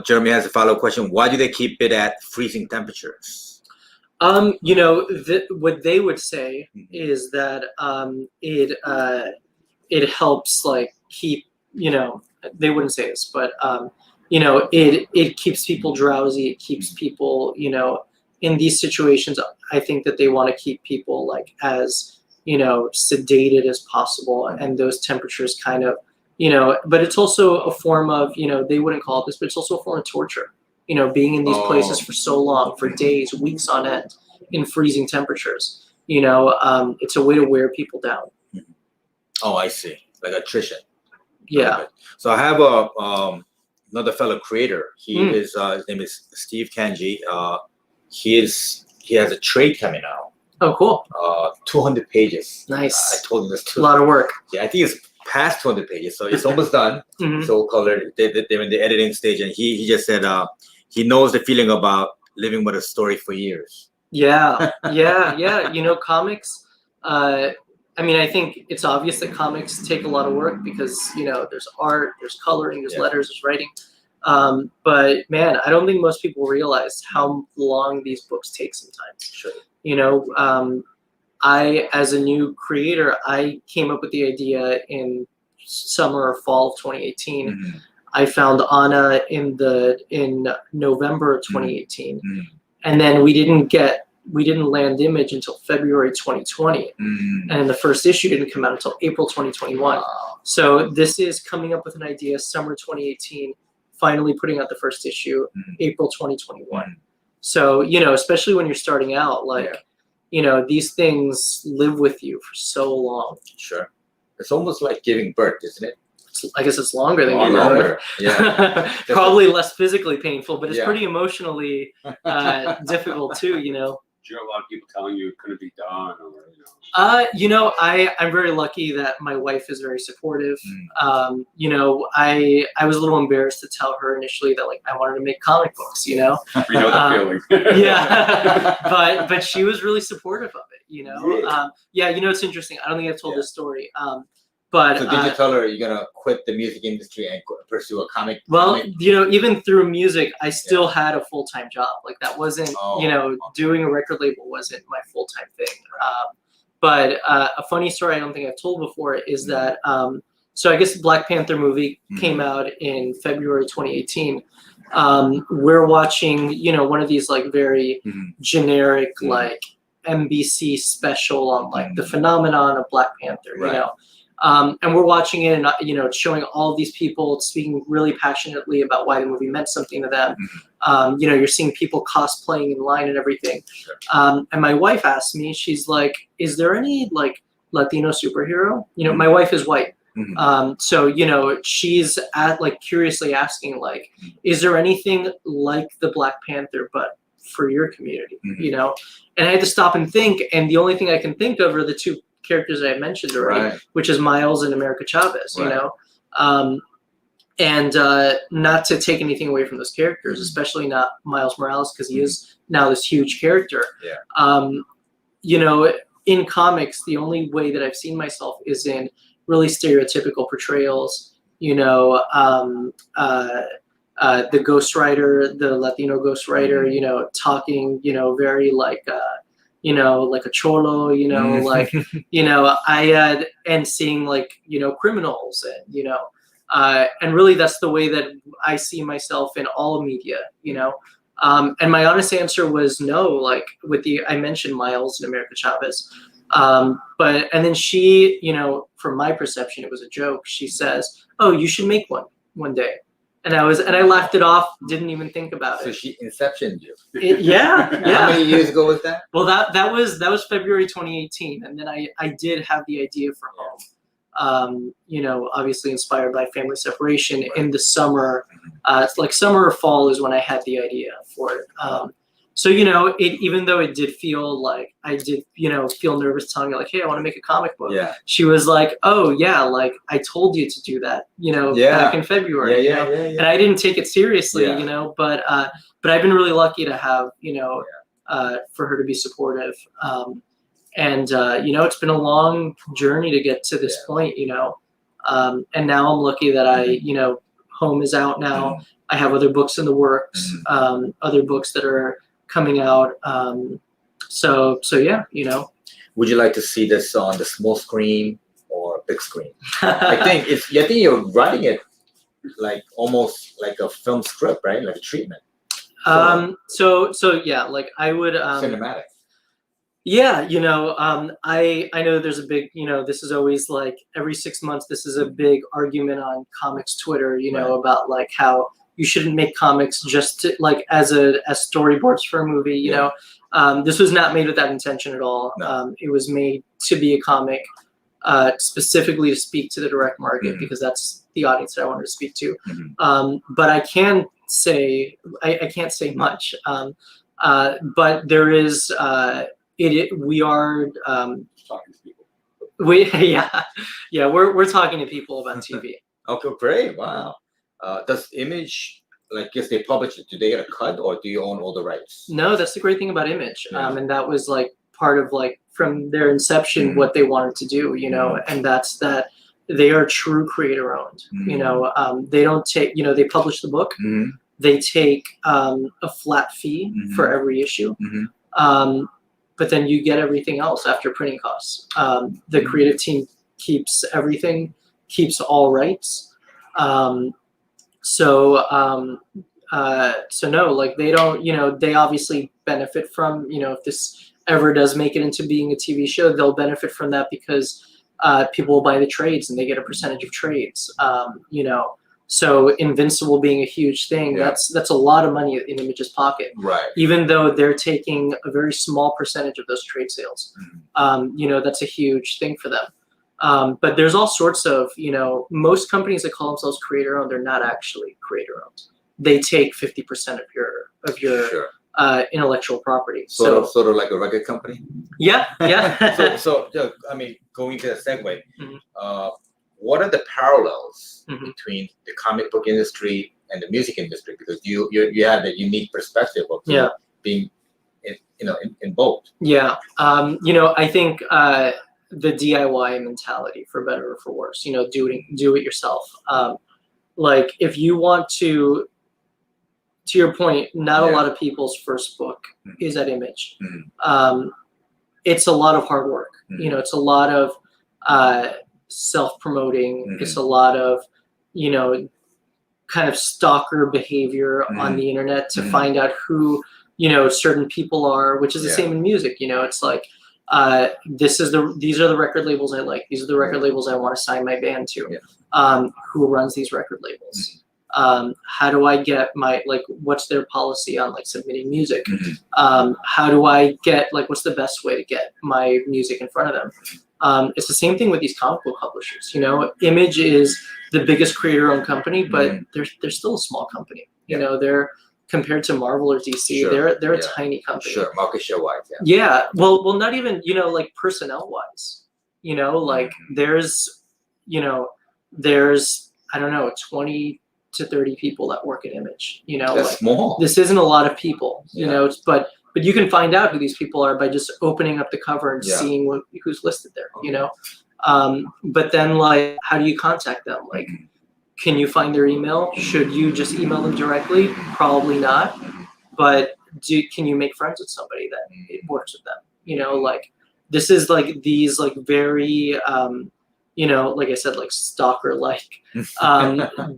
Jeremy has a follow-up question. Why do they keep it at freezing temperatures? You know, what they would say is that it helps, like, keep, you know, they wouldn't say this, but you know, it keeps people drowsy. It keeps people, you know, in these situations. I think that they want to keep people like as, you know, sedated as possible, and those temperatures kind of, you know, but it's also a form of, you know, they wouldn't call it this, but it's also a form of torture, you know, being in these places for so long, for days, weeks on end, in freezing temperatures, you know, it's a way to wear people down. Oh, I see. Like attrition. Yeah. So I have another fellow creator. He is his name is Steve Kanji. He has a trade coming out. Oh, cool. 200 pages. Nice. I told him this. A lot of work. Yeah, I think it's past 200 pages, so it's almost done. So colored. They're in the editing stage, and he just said he knows the feeling about living with a story for years. Yeah. You know, comics. I mean, I think it's obvious that comics take a lot of work because, you know, there's art, there's coloring, there's letters, there's writing. But man, I don't think most people realize how long these books take sometimes. Sure. You know, I, as a new creator, I came up with the idea in summer or fall of 2018. I found Anna in November of 2018, and then we didn't land Image until February 2020, and the first issue didn't come out until April 2021. So this is coming up with an idea, summer 2018, finally putting out the first issue, April 2021. So, you know, especially when you're starting out, like, you know, these things live with you for so long. Sure. It's almost like giving birth, isn't it? I guess it's longer than giving birth. Yeah. Probably less physically painful, but it's Yeah. pretty emotionally difficult too, you know. Do you have a lot of people telling you it couldn't be done, or You know, I'm very lucky that my wife is very supportive. You know, I was a little embarrassed to tell her initially that, like, I wanted to make comic books, you know. We know the feeling. Yeah, but she was really supportive of it, you know. Yeah, you know, it's interesting. I don't think I've told this story. But so did you tell her you're gonna quit the music industry and pursue a comic? Well, you know, even through music, I still had a full-time job. Like, that wasn't, you know, doing a record label wasn't my full-time thing. But a funny story I don't think I've told before is that, so I guess the Black Panther movie came out in February 2018. We're watching, you know, one of these like very generic, like NBC special on like the phenomenon of Black Panther, you know. And we're watching it, and it's showing all these people speaking really passionately about why the movie meant something to them. You're seeing people cosplaying in line and everything. And my wife asked me, she's like, "Is there any like Latino superhero?" My wife is white. So she's curiously asking, like, is there anything like the Black Panther but for your community? And I had to stop and think, and the only thing I can think of are the two characters I mentioned already, which is Miles and America Chavez. And not to take anything away from those characters, especially not Miles Morales, because he is now this huge character. In comics, the only way that I've seen myself is in really stereotypical portrayals. The Ghost Rider, the Latino Ghost Rider, talking, very like a cholo, and seeing criminals, and really that's the way that I see myself in all media, and my honest answer was no, I mentioned Miles and America Chavez. And then she, from my perception, it was a joke. She says, "Oh, you should make one day." And I laughed it off, didn't even think about it. So she inceptioned you. Yeah. How many years ago was that? Well, that was February 2018, and then I did have the idea for Home. Obviously inspired by family separation in the summer. It's like summer or fall is when I had the idea for it. So even though it did feel like I did, feel nervous telling her, like, "Hey, I want to make a comic book." Yeah. She was like, "Oh yeah, like I told you to do that, back in February." And I didn't take it seriously, but I've been really lucky to have, for her to be supportive. And it's been a long journey to get to this point, and now I'm lucky that Home is out now. I have other books in the works, other books that are coming out. So yeah, Would you like to see this on the small screen or big screen? I think you're writing it like almost like a film script, right? Like a treatment. So yeah, like I would Cinematic. Yeah, I know there's a big, this is always like every 6 months, this is a big argument on comics Twitter, about like how you shouldn't make comics just to, like as storyboards for a movie, this was not made with that intention at all. No. It was made to be a comic, specifically to speak to the direct market, because that's the audience that I wanted to speak to. But I can say, I can't say much, but there is, we are Talking to people. we're talking to people about TV. Okay, great. Wow. Does Image, like if they publish it, do they get a cut or do you own all the rights? No, that's the great thing about Image. Yeah. And that was like part of like from their inception what they wanted to do, and that's that they are true creator owned. They don't take, they publish the book. They take a flat fee for every issue. But then you get everything else after printing costs. The creative team keeps everything, keeps all rights. So no, like they don't, they obviously benefit from, if this ever does make it into being a TV show, they'll benefit from that because people will buy the trades and they get a percentage of trades. So Invincible being a huge thing, that's a lot of money in Image's pocket. Right. Even though they're taking a very small percentage of those trade sales. That's a huge thing for them. But there's all sorts of, most companies that call themselves creator owned, they're not actually creator owned. They take 50% of your Sure. Intellectual property. Sort of like a record company. Yeah. So I mean, going to the segue, what are the parallels between the comic book industry and the music industry? Because you have a unique perspective of being in both. Yeah. I think the DIY mentality, for better or for worse, do it yourself. Like if you want to your point, not a lot of people's first book is at Image. It's a lot of hard work. It's a lot of self-promoting. It's a lot of, kind of stalker behavior on the internet to find out who, certain people are, which is the same in music. It's like, these are the record labels I like. These are the record labels I want to sign my band to. Yeah. Who runs these record labels? How do I get what's their policy on submitting music? How do I get what's the best way to get my music in front of them? It's the same thing with these comic book publishers. Image is the biggest creator-owned company, but they're still a small company. They're compared to Marvel or DC, Sure. they're a tiny company. Sure, market share wise. Yeah. Well, not even personnel wise. There's I don't know 20 to 30 people that work at Image. That's small. This isn't a lot of people. Yeah. But you can find out who these people are by just opening up the cover and seeing who's listed there. But then how do you contact them? Can you find their email? Should you just email them directly? Probably not. But can you make friends with somebody that it works with them? This is these very like I said, stalker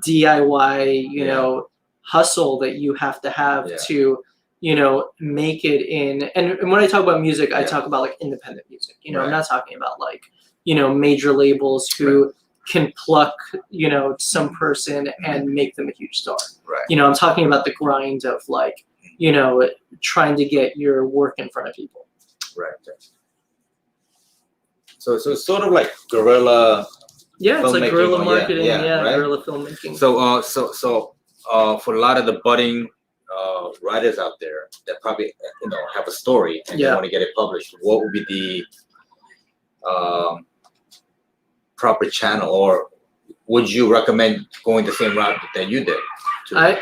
DIY hustle that you have to have to make it in. And when I talk about music, I talk about independent music. I'm not talking about major labels who can pluck some person and make them a huge star. Right. I'm talking about the grind of trying to get your work in front of people. Right. So it's sort of like guerrilla. Yeah, it's like guerrilla marketing. right? Guerrilla filmmaking. So for a lot of the budding writers out there that probably have a story and they want to get it published, what would be the proper channel, or would you recommend going the same route that you did? I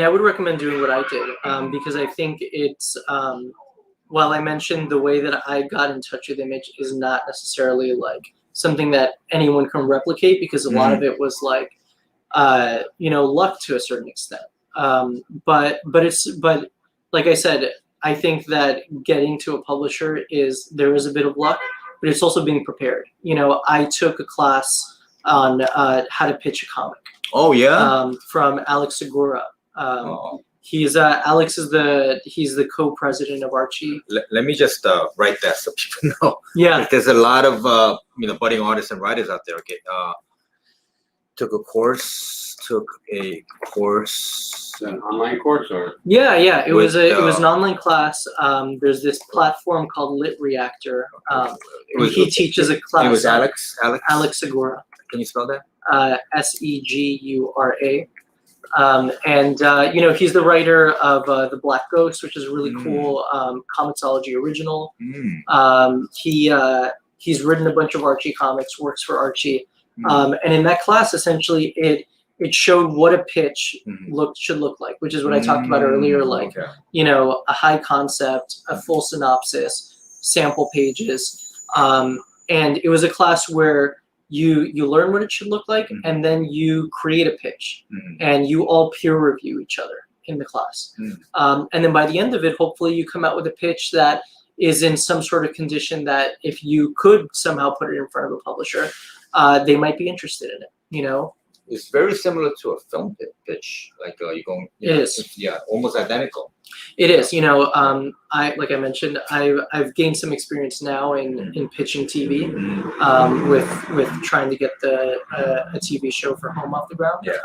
would recommend doing what I did because I think it's while I mentioned the way that I got in touch with Image is not necessarily something that anyone can replicate, because a lot of it was luck to a certain extent. But like I said, I think that getting to a publisher there is a bit of luck, but it's also being prepared. I took a class on how to pitch a comic. Oh yeah. From Alex Segura. He's Alex is the co-president of Archie. Let me just write that so people know. Yeah. There's a lot of budding artists and writers out there. Okay. Took a course. An online course or? Yeah. It was an online class. There's this platform called Lit Reactor. He teaches a class. It was Alex Segura. Can you spell that? Segura. And he's the writer of The Black Ghost, which is a really cool comicsology original. He's written a bunch of Archie comics, works for Archie. And in that class, essentially, it showed what a pitch should look like, which is what I talked about earlier, a high concept, a full synopsis, sample pages. And it was a class where you learn what it should look like, and then you create a pitch, and you all peer review each other in the class. And then by the end of it, hopefully you come out with a pitch that is in some sort of condition that if you could somehow put it in front of a publisher, they might be interested in it, It's very similar to a film pitch. You're going. It is. Almost identical. It is. Like I mentioned, I've gained some experience now in pitching TV, with trying to get a TV show for Home off the ground. Yeah.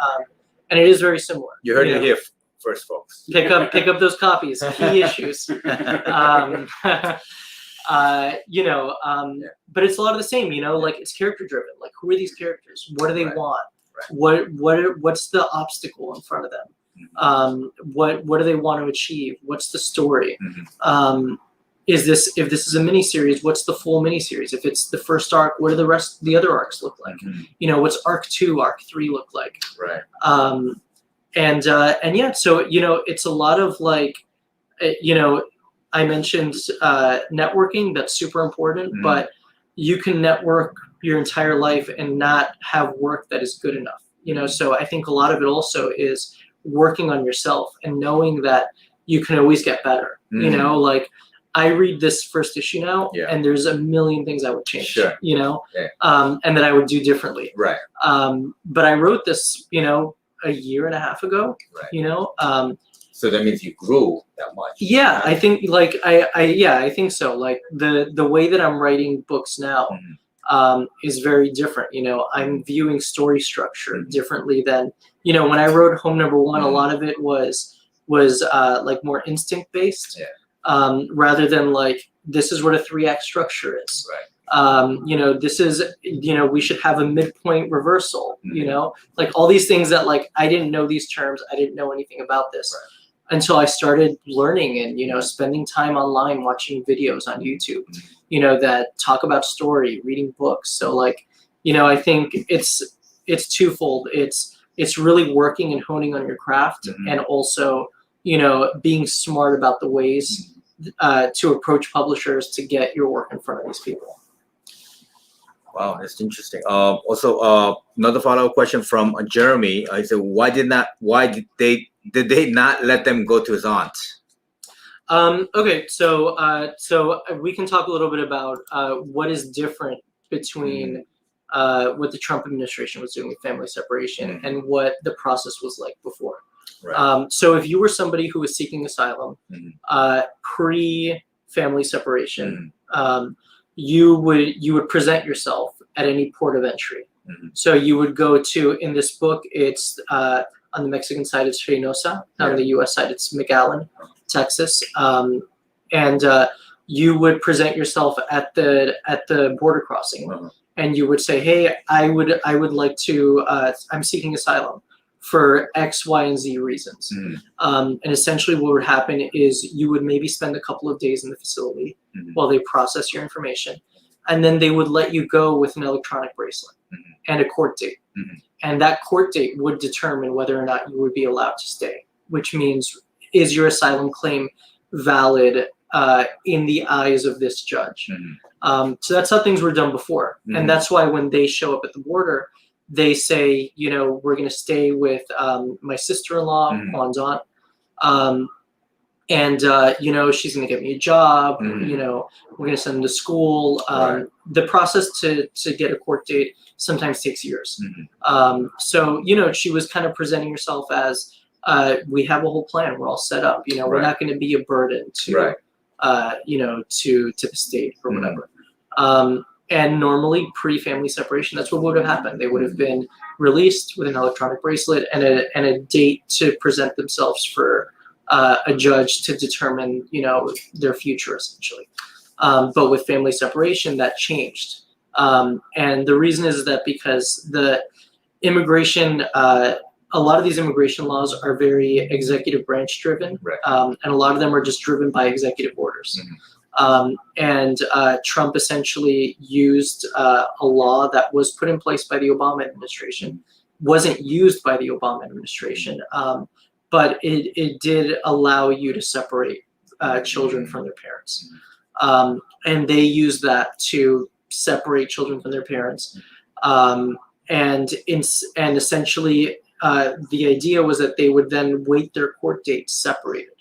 And it is very similar. You heard it here first, folks. Pick up those copies. Key issues. But it's a lot of the same. It's character driven. Who are these characters? What do they want? Right. What's the obstacle in front of them? What do they want to achieve? What's the story? If this is a miniseries, what's the full miniseries? If it's the first arc, what do the other arcs look like? What's arc 2, arc 3 look like? Right. So it's a lot of I mentioned networking. That's super important, but you can network your entire life and not have work that is good enough. So I think a lot of it also is working on yourself and knowing that you can always get better. I read this first issue now, and there's a million things I would change. Sure. And that I would do differently. Right. But I wrote this, a year and a half ago. Right. So that means you grew that much. Yeah, I think like I think so. Like the way that I'm writing books now is very different. You know, I'm viewing story structure differently than, you know, when I wrote Home Number One, a lot of it was like more instinct based, rather than like, this is what a 3-act structure is. Right. You know, this is, you know, we should have a midpoint reversal, you know, like all these things that like, I didn't know these terms. I didn't know anything about this until I started learning and, you know, spending time online, watching videos on YouTube, you know, that talk about story, reading books. So like, you know, I think it's twofold. It's really working and honing on your craft, and also, you know, being smart about the ways to approach publishers to get your work in front of these people. Wow, that's interesting. Also, another follow-up question from Jeremy. He said, why did they not let them go to his aunt? Okay, so we can talk a little bit about what is different between what the Trump administration was doing with family separation and what the process was like before. Right. So if you were somebody who was seeking asylum pre-family separation, you would present yourself at any port of entry. So you would go to, in this book, it's on the Mexican side, it's Reynosa. On the U.S. side, it's McAllen, Texas. And you would present yourself at the border crossing, and you would say, "Hey, I would like to. I'm seeking asylum for X, Y, and Z reasons." And essentially, what would happen is you would maybe spend a couple of days in the facility while they process your information, and then they would let you go with an electronic bracelet and a court date. And that court date would determine whether or not you would be allowed to stay, which means, is your asylum claim valid in the eyes of this judge? So that's how things were done before. And that's why when they show up at the border, they say, you know, we're going to stay with my sister-in-law, Juan's aunt. And, you know, she's going to get me a job. You know, we're going to send them to school. The process to get a court date sometimes takes years. So, you know, she was kind of presenting herself as, we have a whole plan. We're all set up. You know, we're not going to be a burden to, you know, to the state or whatever. And normally pre-family separation, that's what would have happened. They would have been released with an electronic bracelet and a date to present themselves for a judge to determine, you know, their future essentially. But with family separation, that changed. And the reason is that because the immigration, a lot of these immigration laws are very executive branch driven, and a lot of them are just driven by executive orders. And Trump essentially used a law that was put in place by the Obama administration, wasn't used by the Obama administration, but it did allow you to separate children from their parents. And they used that to separate children from their parents. And essentially, the idea was that they would then wait their court date separated,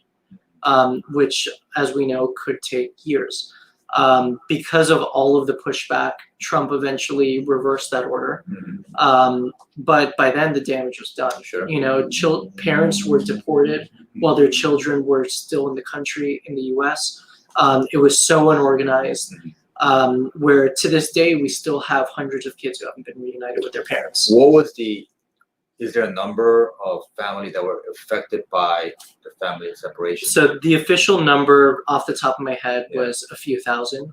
which, as we know, could take years. Because of all of the pushback, Trump eventually reversed that order. But by then, the damage was done. You know, parents were deported while their children were still in the country, in the U.S. It was so unorganized, where to this day, we still have hundreds of kids who haven't been reunited with their parents. What was is there a number of families that were affected by the family separation? So the official number off the top of my head was a few thousand.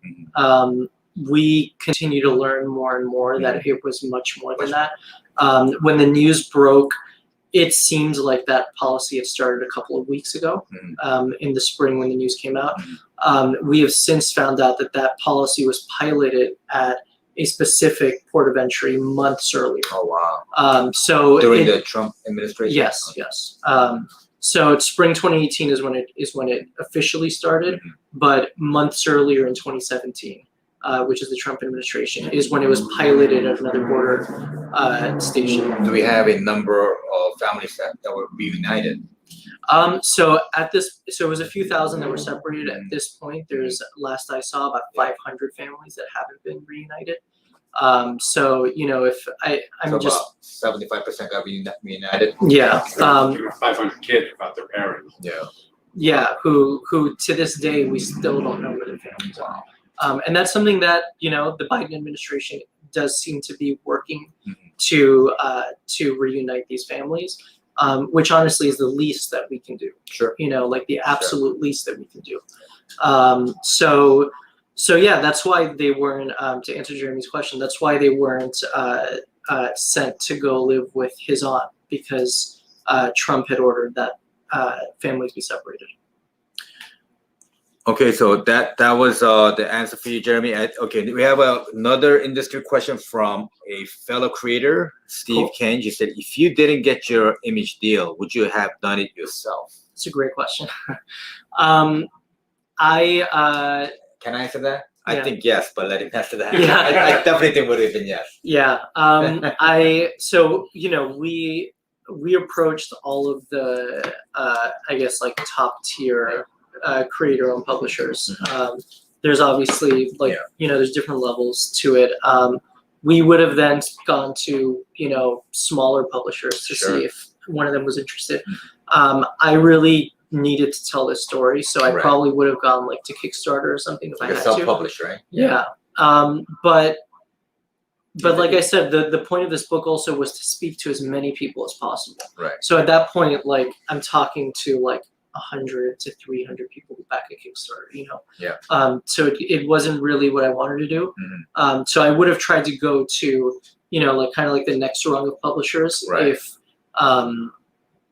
We continue to learn more and more that it was much more than that. When the news broke, it seemed like that policy had started a couple of weeks ago, in the spring when the news came out. We have since found out that that policy was piloted at a specific port of entry months earlier. Oh, wow. So during the Trump administration? Yes, yes. So spring 2018 is when it officially started, but months earlier in 2017, which is the Trump administration, is when it was piloted at another border station. Do we have a number of families that were reunited? So it was a few thousand that were separated. At this point, there's, last I saw, about 500 families that haven't been reunited. So if I'm So just about 75% got reunited. yeah. 500 kids without their parents. Yeah. Yeah, who to this day we still don't know where their families are, and that's something that the Biden administration does seem to be working to reunite these families, which honestly is the least that we can do. Sure. Like the absolute least that we can do. So yeah, that's why they weren't. To answer Jeremy's question, that's why they weren't sent to go live with his aunt, because Trump had ordered that families be separated. Okay, so that was the answer for you, Jeremy. Okay, we have another industry question from a fellow creator, Steve Cool. Kenge. He said, if you didn't get your image deal, would you have done it yourself? It's a great question. I Can I answer that? I Yeah. think yes, but let him answer that. Yeah. I definitely think would have been yes. yeah. So we approached all of the I guess like top tier creator-owned publishers. There's obviously there's different levels to it. We would have then gone to smaller publishers to Sure. see if one of them was interested. I really needed to tell this story, so I Right. probably would have gone like to Kickstarter or something if I Like a had to. self-published, right? Yeah. But like I said, the point of this book also was to speak to as many people as possible. Right. So at that point, like I'm talking to like 100 to 300 people back at Kickstarter, Yeah. So it wasn't really what I wanted to do. Mm-hmm. So I would have tried to go to, like kind of like the next rung of publishers Right.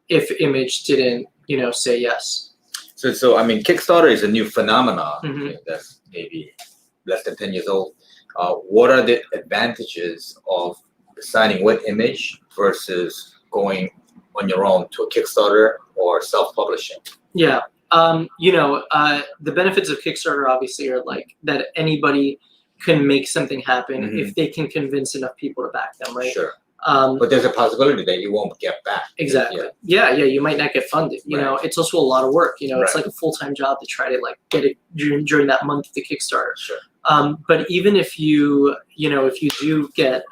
if Image didn't, say yes. So I mean, Kickstarter is a new phenomenon. Mhm. That's maybe less than 10 years old. What are the advantages of signing with Image versus going on your own to a Kickstarter or self-publishing? Yeah. The benefits of Kickstarter obviously are like that anybody can make something happen Mhm. if they can convince enough people to back them, right? Sure. But there's a possibility that you won't get back. Exactly. Yeah. You might not get funded. It's also a lot lot of work. It's Right. like a full-time job to try to like get it during that month of the Kickstarter. Sure. But even if you do get,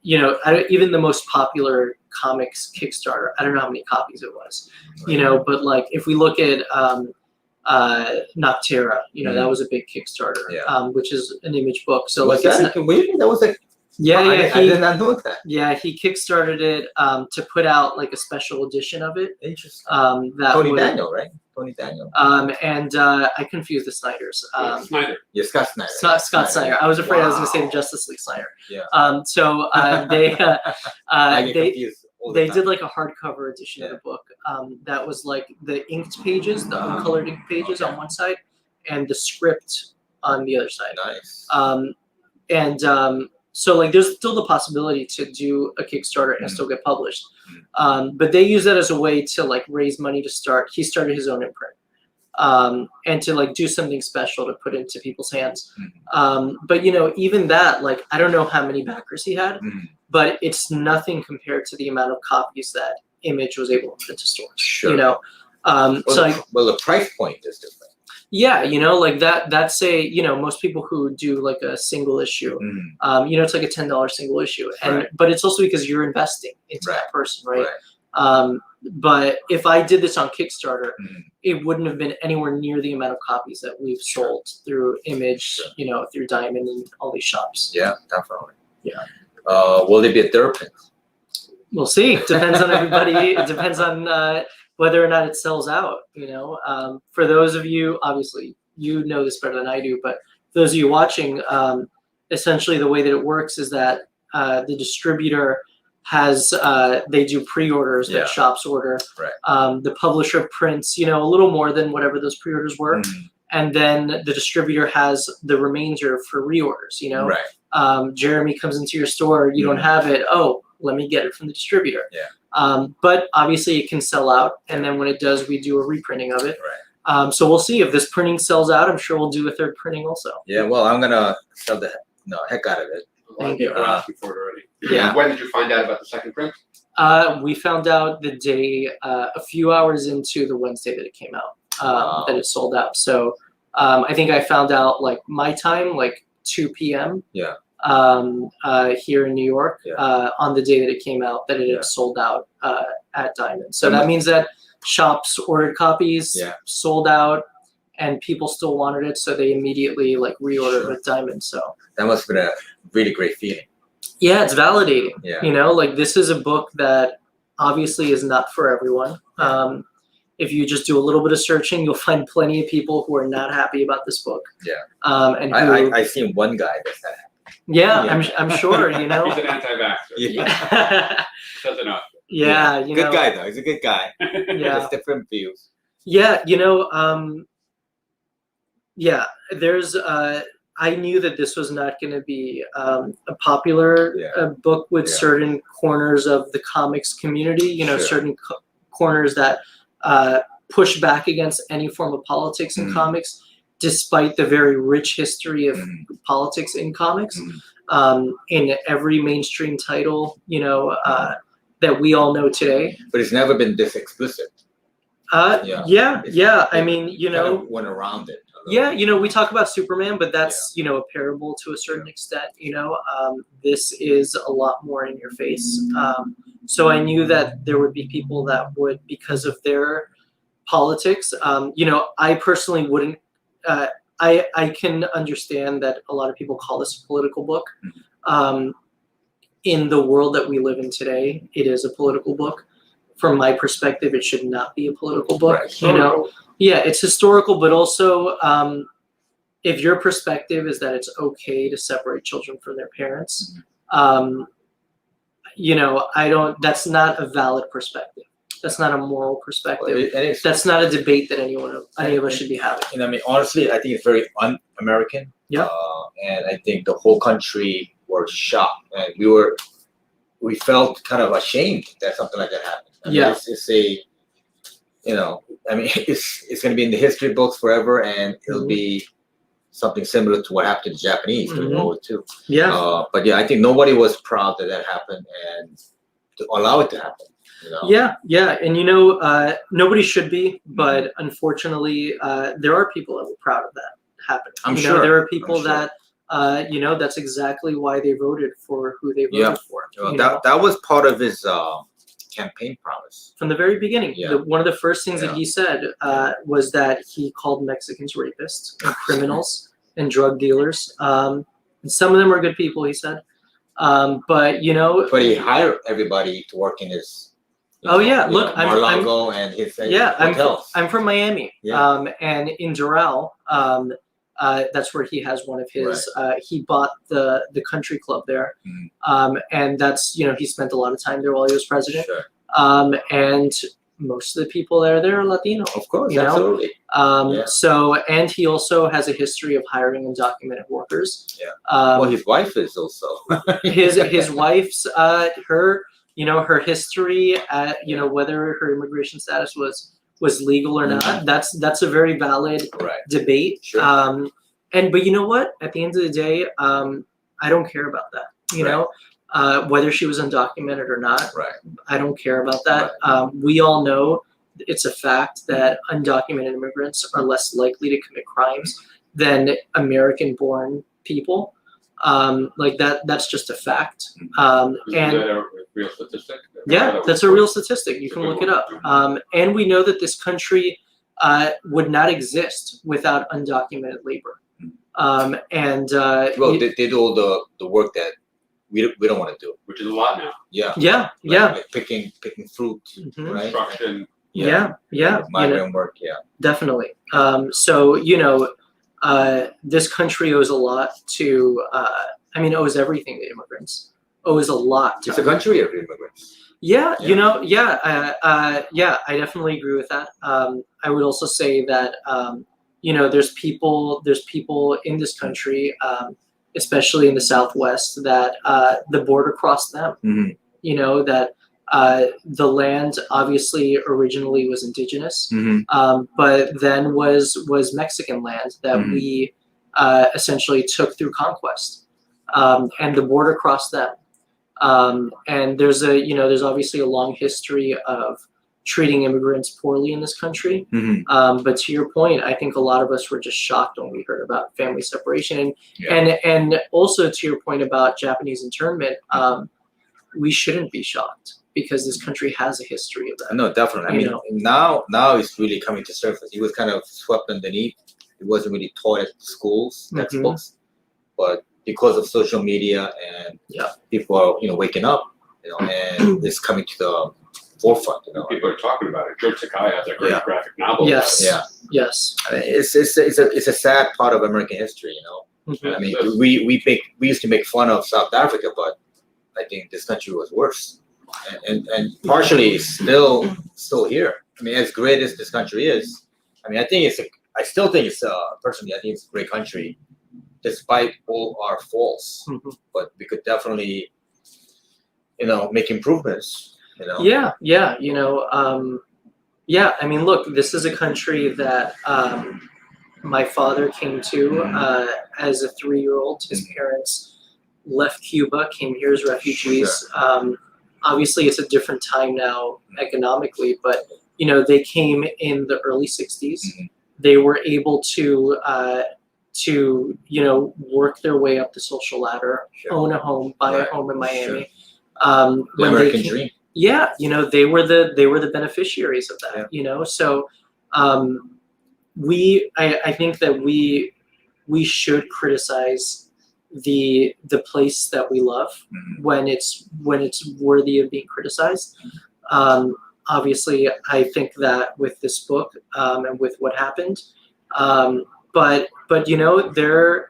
even the most popular comics Kickstarter, I don't know how many copies it was, but like if we look at Noctera, that was a big Kickstarter, Yeah. which is an Image book. So Was like that weird? That was like I did not know that. Yeah, he kickstarted it to put out like a special edition of it. Interesting. That Tony would, Daniel, right? Tony Daniel. And I confused the Snyders. Snyder. Yeah, Scott Snyder. Scott Snyder. I was afraid I was going to say Wow. the Justice League Snyder. Yeah. So they I get they confused all the they time. did like a hardcover edition of the book. That was like the inked pages, the uncolored ink pages on one side, and the script on the other side. Nice. So like there's still the possibility to do a Kickstarter and still get published. But they use that as a way to like raise money to start. He started his own imprint. And to like do something special to put into people's hands. But even that, like I don't know how many backers he had, but it's nothing compared to the amount of copies that Image was able to put into stores. Sure. Well, the price point is different. Yeah, like that's most people who do like a single issue, it's like a $10 single issue. But it's also because you're investing into that person, right? But if I did this on Kickstarter, it wouldn't have been anywhere near the amount of copies that we've sold through Image, through Diamond and all these shops. Yeah, definitely. Yeah. Will there be a third print? We'll see. Depends on everybody. It depends on whether or not it sells out. For those of you, obviously, this better than I do, but for those of you watching, essentially the way that it works is that the distributor has they do pre-orders that shops order. Right. The publisher prints, a little more than whatever those pre-orders were, and then the distributor has the remainder for reorders. Right. Jeremy comes into your store, you don't have it. Oh, let me get it from the distributor. Yeah. But obviously it can sell out, and then when it does, we do a reprinting of it. Right. So we'll see if this printing sells out. I'm sure we'll do a third printing also. Yeah. Well, I'm gonna sell the heck out of it. A lot of people are asking for it already. Yeah. When did you find out about the second print? We found out the day, a few hours into the Wednesday that it came out, that it sold out. So I think I found out like my time, like 2 p.m. Yeah. here in New York Yeah. on the day that it came out, that it Yeah. had sold out at Diamond. So that means that shops ordered copies, Yeah. sold out, and people still wanted it, so they immediately like reordered Sure. with Diamond. So That must have been a really great feeling. yeah, it's validating. Yeah. You know, like this is a book that obviously is not for everyone. Yeah. If you just do a little bit of searching, you'll find plenty of people who are not happy about this book. Yeah. And who, I seen one guy that's not happy. yeah, Yeah. I'm sure, you know. He's an anti-vaxxer. Yeah. Does enough. Yeah, you Good know. guy though. He's a good guy. Yeah. Just different views. Yeah, you know, yeah, there's I knew that this was not going to be a popular Yeah. book with Yeah. certain corners of the comics community, you know, Sure. certain corners that push back against any form of politics in Mhm. comics, despite the very rich history of Mhm. politics in comics. Mhm. In every mainstream title, you know, that we all know today. But it's never been this explicit. Yeah. Yeah, It's- yeah. I it mean, you kind know, of went around it. a little yeah, bit. you know, we talk about Superman, but that's, you know, a parable to a certain extent, you know. This is a lot more in your face. So I knew that there would be people that would, because of their politics, you know, I personally wouldn't, I can understand that a lot of people call this a political book. In the world that we live in today, it is a political book. From my perspective, it should not be a political book. Right. You know, yeah, it's historical, but also if your perspective is that it's okay to separate children from their parents, you know, that's not a valid perspective. That's not a moral perspective. And it's, That's not a debate that any of us should be having. and I mean, honestly, I think it's very un-American. Yeah. And I think the whole country were shocked, and we felt kind of ashamed that something like that happened. I mean, Yeah. it's a, you know, I mean, it's going to be in the history books forever, and it'll Mhm. be something similar to what happened to the Japanese during Mhm. World War II. Yeah. But yeah, I think nobody was proud that that happened, and to allow it to happen. You know? Yeah, and you know, nobody should be, but unfortunately, there are people that were proud of that happening. I'm you sure. know, there are people I'm sure. that, you know, that's exactly why they voted for who they voted Yeah. for. Well, you know? that was part of his campaign promise. From the very beginning, Yeah. one of the first things Yeah. that he said was that he called Mexicans rapists and criminals and drug dealers. And some of them are good people, he said. But you know, But he hired everybody to work in his. Oh, yeah, look, I'm- Mar-a-Lago and his yeah, hotels. I'm from Miami, Yeah. and in Doral, that's where he has one of his. He bought the country club there, and that's, you know, he spent a lot of time there while he was president. Sure. And most of the people that are there are Latino. Of course, You know? absolutely. Yeah. So, and he also has a history of hiring undocumented workers. Yeah. Um, Well, his wife is also. his wife's her, you know, her history, you know, whether her immigration status was legal or not, that's a very valid Right. debate. Sure. But you know what, at the end of the day, I don't care about that, you Right. know, whether she was undocumented or not. Right. I don't care about that. We all know it's a fact that undocumented immigrants are less likely to commit crimes than American-born people. Like that's just a fact. Is And that a real statistic? yeah, that's a real statistic. You can look it up. And we know that this country would not exist without undocumented labor. Well, they did all the work that we don't want to do. Which is a lot now. Yeah. Like picking fruit, Mhm. right? Construction. Yeah. You know, Migrant work. Yeah. definitely. So, you know, this country owes a lot to, owes everything to immigrants. Owes a lot to It's a country of immigrants. Yeah, Yeah. you know, I definitely agree with that. I would also say that, you know, there's people in this country, especially in the Southwest, that the border crossed them. Mhm. You know, that the land obviously originally was indigenous, but then was Mexican land that Mhm. we essentially took through conquest, and the border crossed them. And there's obviously a long history of treating immigrants poorly in this country. But to your point, I think a lot of us were just shocked when we heard about family separation, and also to your point about Japanese internment, we shouldn't be shocked because this country has a history of that. No, definitely. I mean, now it's really coming to surface. It was kind of swept underneath. It wasn't really taught at schools, textbooks, but because of social media and people are waking up, and it's coming to the forefront. People are talking about it. George Takei has a great graphic novel. Yes. About it. Yes. I mean, it's a sad part of American history. I mean, we used to make fun of South Africa, but I think this country was worse, and partially still here. I mean, as great as this country is, I mean, I still think it's personally, I think it's a great country, despite all our faults. But we could definitely, make improvements. Yeah. I mean, look, this is a country that my father came to as a 3-year-old. His parents left Cuba, came here as refugees. Obviously, it's a different time now economically, but they came in the early '60s. They were able to work their way up the social ladder, own a home, buy a home in Miami. The American dream. Yeah, they were the beneficiaries of that. So I think that we should criticize the place that we love when it's worthy of being criticized. Obviously, I think that with this book and with what happened, but there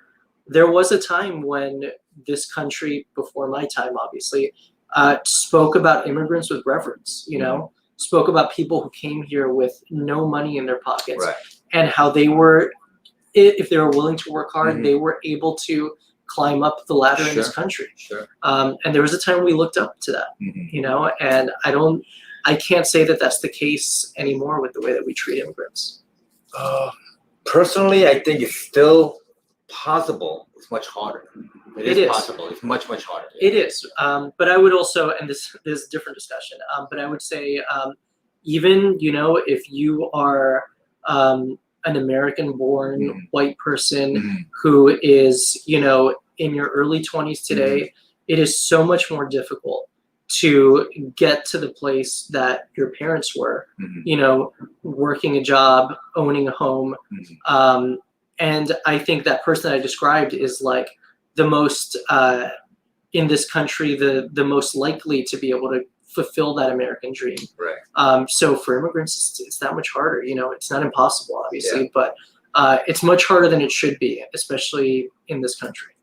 was a time when this country, before my time, obviously, spoke about immigrants with reverence. Spoke about people who came here with no money in their pockets, and how they were, if they were willing to work hard, they were able to climb up the ladder in this country. And there was a time we looked up to that, and I can't say that that's the case anymore with the way that we treat immigrants. Personally, I think it's still possible. It's much harder. It is possible. It's much, much harder. It is. But I would also, and this is a different discussion, but I would say even, if you are an American-born white person who is, in your early 20s today, it is so much more difficult to get to the place that your parents were, working a job, owning a home. And I think that person I described is like the most, in this country, the most likely to be able to fulfill that American dream. So for immigrants, it's that much harder. It's not impossible, obviously, but it's much harder than it should be, especially in this country.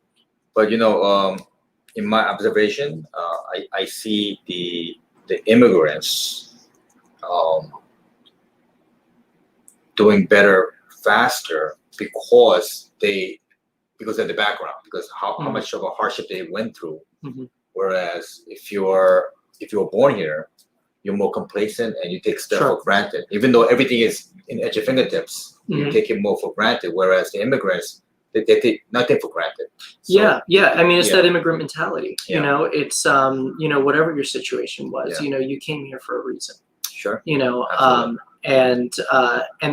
But in my observation, I see the immigrants doing better faster because of the background, because how much of a hardship they went through. Whereas if you're born here, you're more complacent and you take stuff for granted. Even though everything is at your fingertips, you take it more for granted. Whereas the immigrants, they take nothing for granted. So, I mean, it's that immigrant mentality. It's whatever your situation was, you came here for a reason. And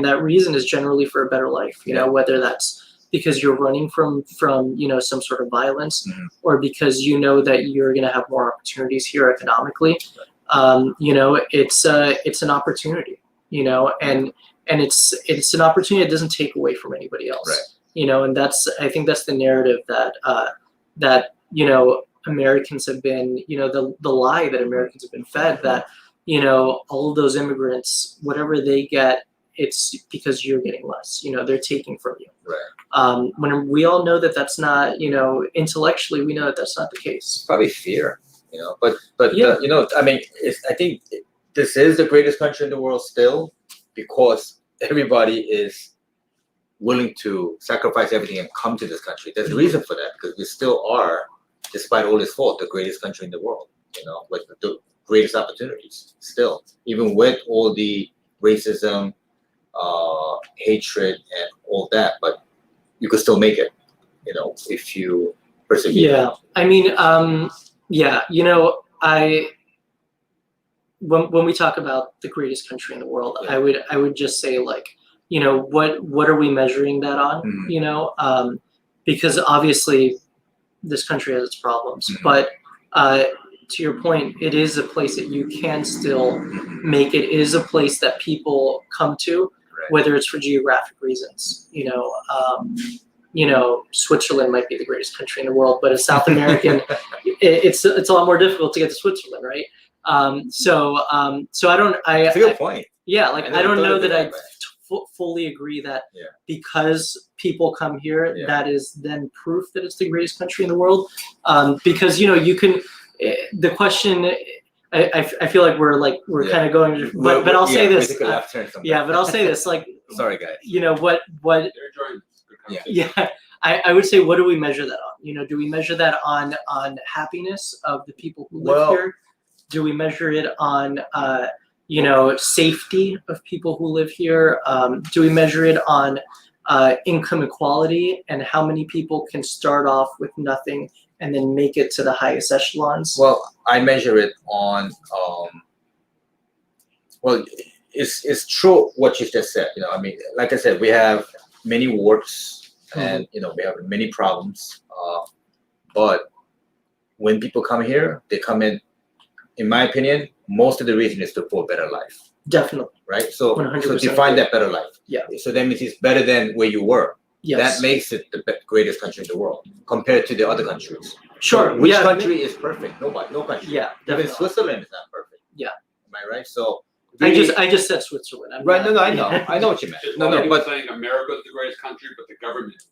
that reason is generally for a better life. Whether that's because you're running from some sort of violence, or because that you're going to have more opportunities here economically. It's an opportunity. And it's an opportunity that doesn't take away from anybody else. And I think that's the narrative that Americans have been, the lie that Americans have been fed, that all of those immigrants, whatever they get, it's because you're getting less. They're taking from you. When we all know that that's not, intellectually we know that that's not the case. Probably fear, but I mean, I think this is the greatest country in the world still, because everybody is willing to sacrifice everything and come to this country. There's a reason for that, because we still are, despite all this fault, the greatest country in the world, with the greatest opportunities still, even with all the racism, hatred, and all that, but you could still make it, if you persevere. I mean, when we talk about the greatest country in the world, Yeah. I would just say, like, you know, what are we measuring that on? Mhm. You know, because obviously this country has its problems, Mhm. but to your point, it is a place that you can still Mhm. make. It is a place that people come to, Right. whether it's for geographic reasons. You know, Switzerland might be the greatest country in the world, but as South American, it's a lot more difficult to get to Switzerland, right? So That's a good point. yeah, like I never don't thought know of it that I that way. fully agree that Yeah. because people come here, Yeah. that is then proof that it's the greatest country in the world. Because you know you can. The question, I feel like we're Yeah. kind of going, but I'll say we this. took a left turn somewhere. Yeah, but I'll say this, like, Sorry, guys. you know what They're enjoying this good conversation. yeah, I would say, what do we measure that on? You know, do we measure that on happiness of the people who live Well- here? Do we measure it on you know, safety of people who live here? Do we measure it on income equality and how many people can start off with nothing and then make it to the highest echelons? Well, I measure it on. Well, it's true what you just said. You know, I mean, like I said, we have many warts, and you know, we have many problems. But when people come here, they come in my opinion, most of the reason is for a better life, Definitely. right? So 100% define that better life. Yeah. So that means it's better than where you were. Yes. That makes it the greatest country in the world compared to the other countries. Sure. So which yeah, country is perfect? Nobody. No country. Yeah. Even Definitely. Switzerland is not perfect. Yeah. Am I right? So I really- just said Switzerland. I'm right. not- No, I know. I know what you meant. Just No, no, but saying America's the greatest country, but the government is.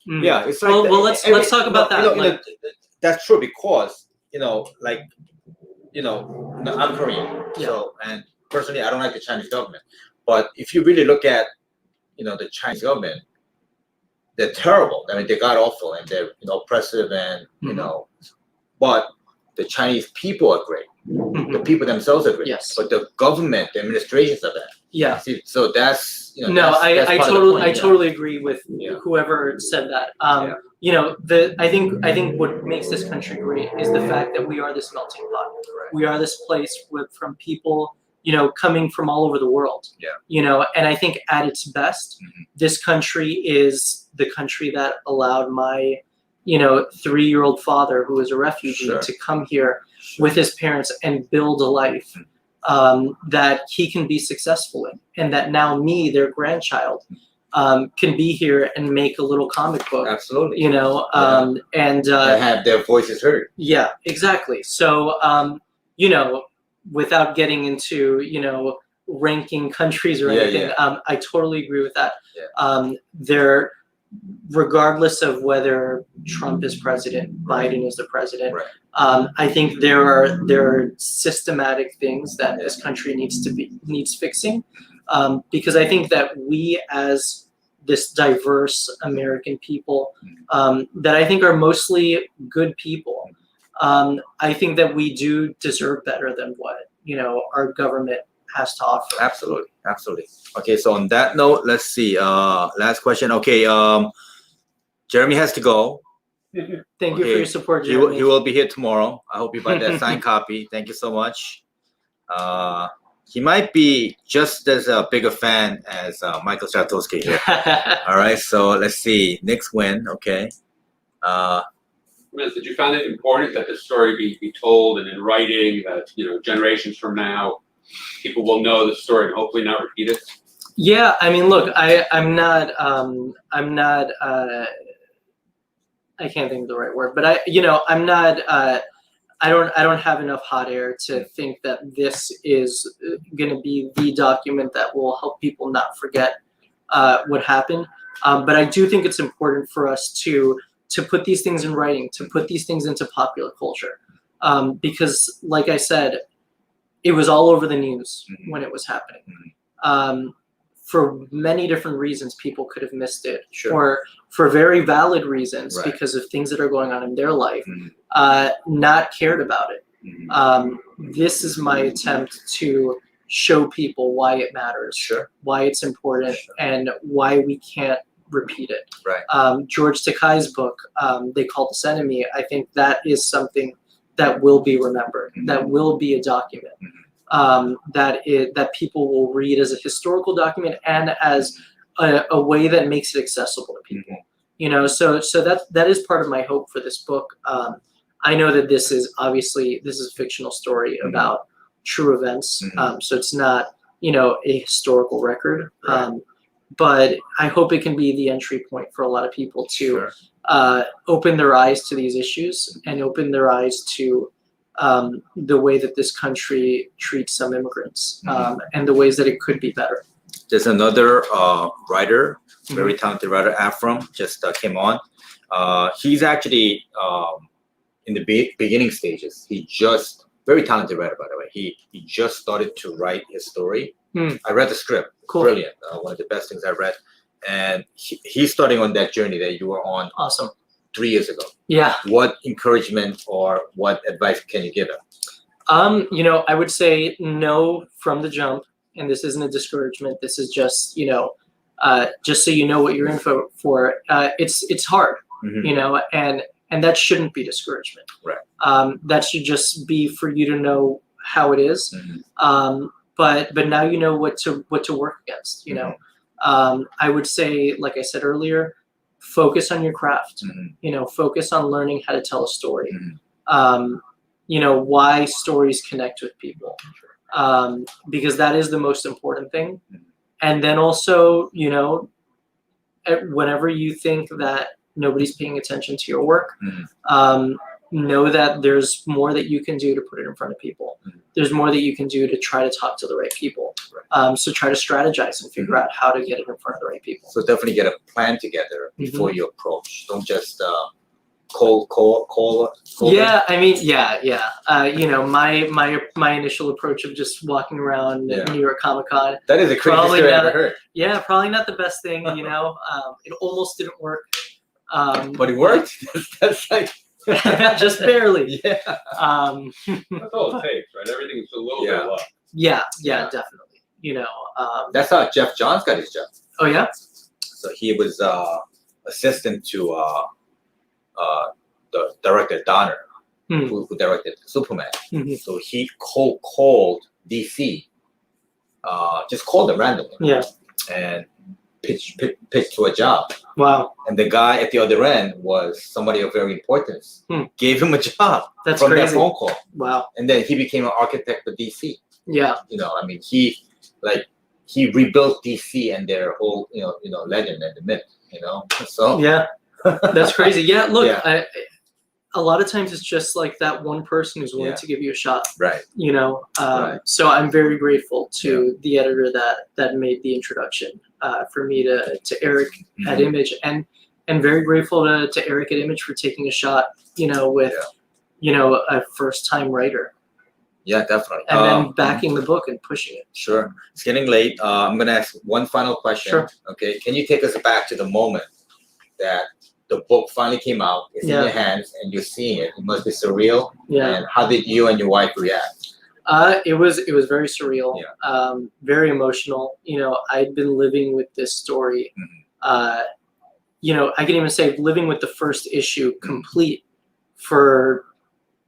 Mm. yeah, it's like Well, the- well, let's talk about that. You know, that's true because you know, like, you know, I'm Korean, so and personally, I don't like the Chinese government. But if you really look at, you know, the Chinese government, they're terrible. I mean, they got awful and they're oppressive and you know, but the Chinese people are great. The people themselves are great. Yes. But the government, the administrations are bad. Yeah. See, so that's No, that's I part of the totally point, yeah. totally agree with Yeah. whoever said that. Yeah. You know, I think what makes this country great is the fact that we are this melting pot. Right. We are this place from people, you know, coming from all over the world. Yeah. You know, and I think at its best, this country is the country that allowed my, you know, 3-year-old father who was a refugee Sure. to come here with his parents and build a life that he can be successful in, and that now me, their grandchild, can be here and make a little comic book. Absolutely. You know, and have their voices heard. yeah, exactly. So, you know, without getting into, you know, ranking countries or Yeah, anything, yeah. I totally agree with that. Yeah. There, regardless of whether Trump is president, Biden is the president, Right. I think there are systematic things that this country needs fixing, because I think that we as this diverse American people, that I think are mostly good people, I think that we do deserve better than what, you know, our government has to offer. Absolutely, absolutely. Okay, so on that note, let's see. Last question. Okay, Jeremy has to go. Thank you for your support, He will, Jeremy. he will be here tomorrow. I hope you buy that signed copy. Thank you so much. He might be just as big a fan as Michael Chatowski here. All right, so let's see. Next win, okay. Did you find it important that this story be told and in writing, that, you know, generations from now, people will know the story and hopefully not repeat it? Yeah, I mean, look, I'm not I can't think of the right word, but I'm not I don't have enough hot air to think that this is going to be the document that will help people not forget what happened. But I do think it's important for us to put these things in writing, to put these things into popular culture, because, like I said, it was all over the news when it was happening. For many different reasons, people could have missed it, or for very valid reasons, because of things that are going on in their life, not cared about it. This is my attempt to show people why it matters, why it's important, and why we can't repeat it. George Takei's book, They Called Us Enemy, I think that is something that will be remembered, that will be a document. that people will read as a historical document and as a way that makes it accessible to people. You know, so that is part of my hope for this book. I know that this is obviously a fictional story about true events, so it's not, you know, a historical record. But I hope it can be the entry point for a lot of people to open their eyes to these issues and open their eyes to the way that this country treats some immigrants and the ways that it could be better. There's another writer, very talented writer, Afram, just came on. He's actually in the beginning stages. He just, very talented writer, by the way. He just started to write his story. I read the script. Cool. Brilliant. One of the best things I read. And he's starting on that journey that you were on. Awesome. 3 years ago. Yeah. What encouragement or what advice can you give him? You know, I would say no from the jump, and this isn't a discouragement. This is just, you know, just so you know what you're in for. It's hard, you know, and that shouldn't be discouragement. Right. That should just be for you to know how it is. But now you know what to work against. You know, I would say, like I said earlier, focus on your craft. You know, focus on learning how to tell a story. You know, why stories connect with people, because that is the most important thing. And then also, you know, whenever you think that nobody's paying attention to your work, know that there's more that you can do to put it in front of people. There's more that you can do to try to talk to the right people. So try to strategize and figure out how to get it in front of the right people. So definitely get a plan together before you approach. Don't just call. Yeah, I mean, yeah. You know, my initial approach of just walking around New York Comic Con. That is the craziest story I've ever heard. Yeah, probably not the best thing. You know, it almost didn't work. But it worked. That's like. Just barely. Yeah. That's all it takes, right? Everything's a little bit of luck. Yeah, definitely. You know. That's how Jeff Johns got his job. Oh yeah. So he was assistant to the director Donner, who directed Superman. So he called DC, just called them randomly. Yeah. And pitched to a job. Wow. And the guy at the other end was somebody of very importance. Gave him a job. That's from crazy. that phone call. Wow. And then he became an architect for DC. Yeah. You know, I mean, he rebuilt DC and their whole, you know, legend and the myth. You know, so yeah, that's crazy. Yeah, look, a lot of times it's just like that one person who's willing to give you a shot. Right. You know, so I'm very grateful to the editor that made the introduction for me to Eric at Image, and very grateful to Eric at Image for taking a shot. You know, with you know, a first time writer. Yeah, definitely. And then backing the book and pushing it. Sure. It's getting late. I'm going to ask one final question. Sure. Okay. Can you take us back to the moment that the book finally came out, it's in your hands, and you're seeing it? It must be surreal. Yeah. And how did you and your wife react? It was very surreal. Very emotional. You know, I'd been living with this story. You know, I can even say living with the first issue complete for,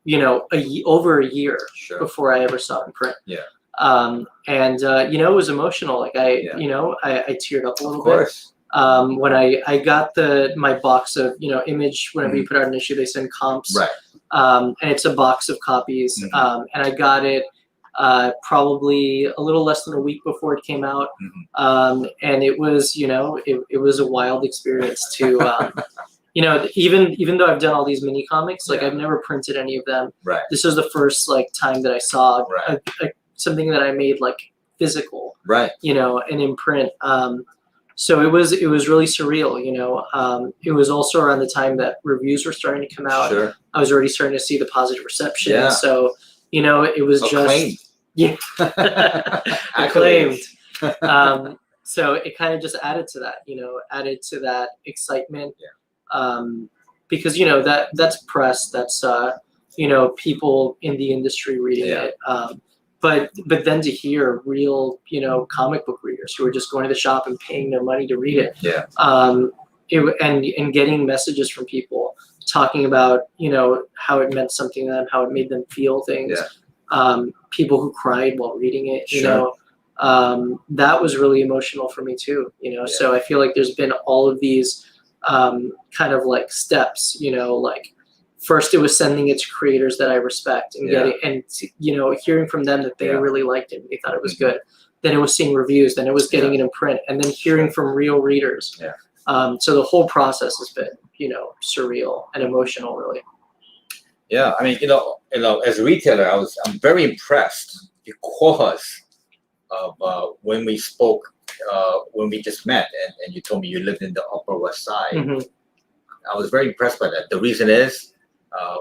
you know, over a year before I ever saw it in print. Yeah. And you know, it was emotional. Like you know, I teared up a little bit. When I got my box of, you know, Image, whenever you put out an issue, they send comps. Right. And it's a box of copies. And I got it probably a little less than a week before it came out. And it was, you know, it was a wild experience to, you know, even though I've done all these mini comics, like I've never printed any of them. Right. This was the first like time that I saw something that I made like physical. Right. You know, and in print. So it was really surreal. You know, it was also around the time that reviews were starting to come out. Sure. I was already starting to see the positive reception. Yeah. So, you know, it was acclaimed. Acclaimed. So it kind of just added to that, you know, added to that excitement. Because, you know, that's press, that's, you know, people in the industry reading it. But then to hear real, you know, comic book readers who are just going to the shop and paying their money to read it. And getting messages from people talking about, you know, how it meant something to them, how it made them feel things. people who cried while reading it. You Sure. know, that was really emotional for me too. You know, so I feel like there's been all of these kind of like steps. You know, like first it was sending it to creators that I respect and getting and you know hearing from them that they really liked it, they thought it was good. Then it was seeing reviews. Then it was getting it in print, and then hearing from real readers. So the whole process has been, you know, surreal and emotional, really. Yeah, I mean, as a retailer, I'm very impressed because of when we spoke, when we just met, and you told me you lived in the Upper West Side. Mm-hmm. I was very impressed by that. The reason is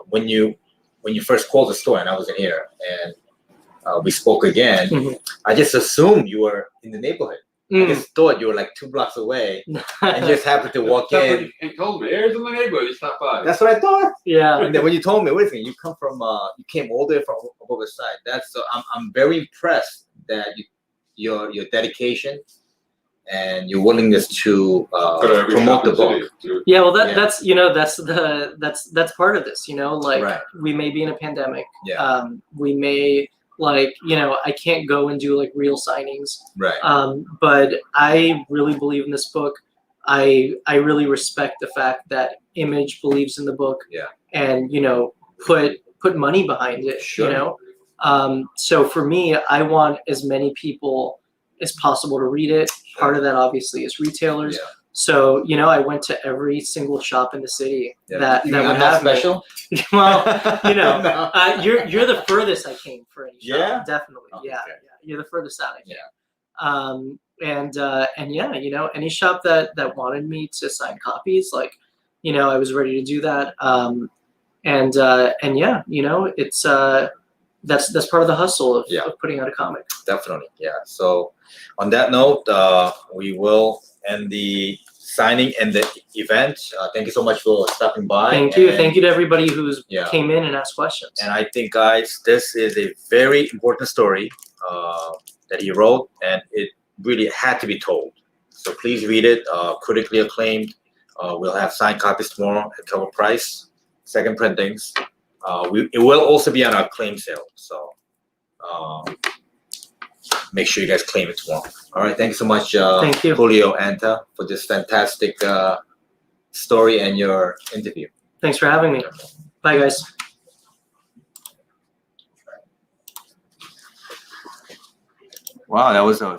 when you first called the store and I wasn't here, and we spoke again, I just assumed you were in the neighborhood. I just thought you were like 2 blocks away, and just happened to walk in. He told me, "Here's in my neighborhood. You stop by." That's what I thought. Yeah. And then when you told me, wait a second, you come from, you came all the way from Upper West Side. That's I'm very impressed that your dedication and your willingness to promote the book. Yeah, well, that's you know that's part of this. You know, like we may be in a pandemic. We may like you know I can't go and do like real signings. But I really believe in this book. I really respect the fact that Image believes in the book. And you know put money behind it. You know, so for me, I want as many people as possible to read it. Part of that obviously is retailers. So you know, I went to every single shop in the city that would have special. Well, you know, you're the furthest I came for any shop. Definitely. Okay. Yeah, you're the furthest out I came. And yeah, you know, any shop that wanted me to sign copies, like, you know, I was ready to do that. And yeah, you know, it's that's part of the hustle of putting out a comic. Definitely, yeah. So on that note, we will end the signing and the event. Thank you so much for stopping by. Thank you to everybody who's came in and asked questions. And I think, guys, this is a very important story that he wrote, and it really had to be told. So please read it. Critically acclaimed. We'll have signed copies tomorrow at cover price, second printings. It will also be on our claim sale. So make sure you guys claim it tomorrow. All right. Thank you so much, Thank you. Julio Anta, for this fantastic story and your interview. Thanks for having me. Bye, guys. Wow, that was a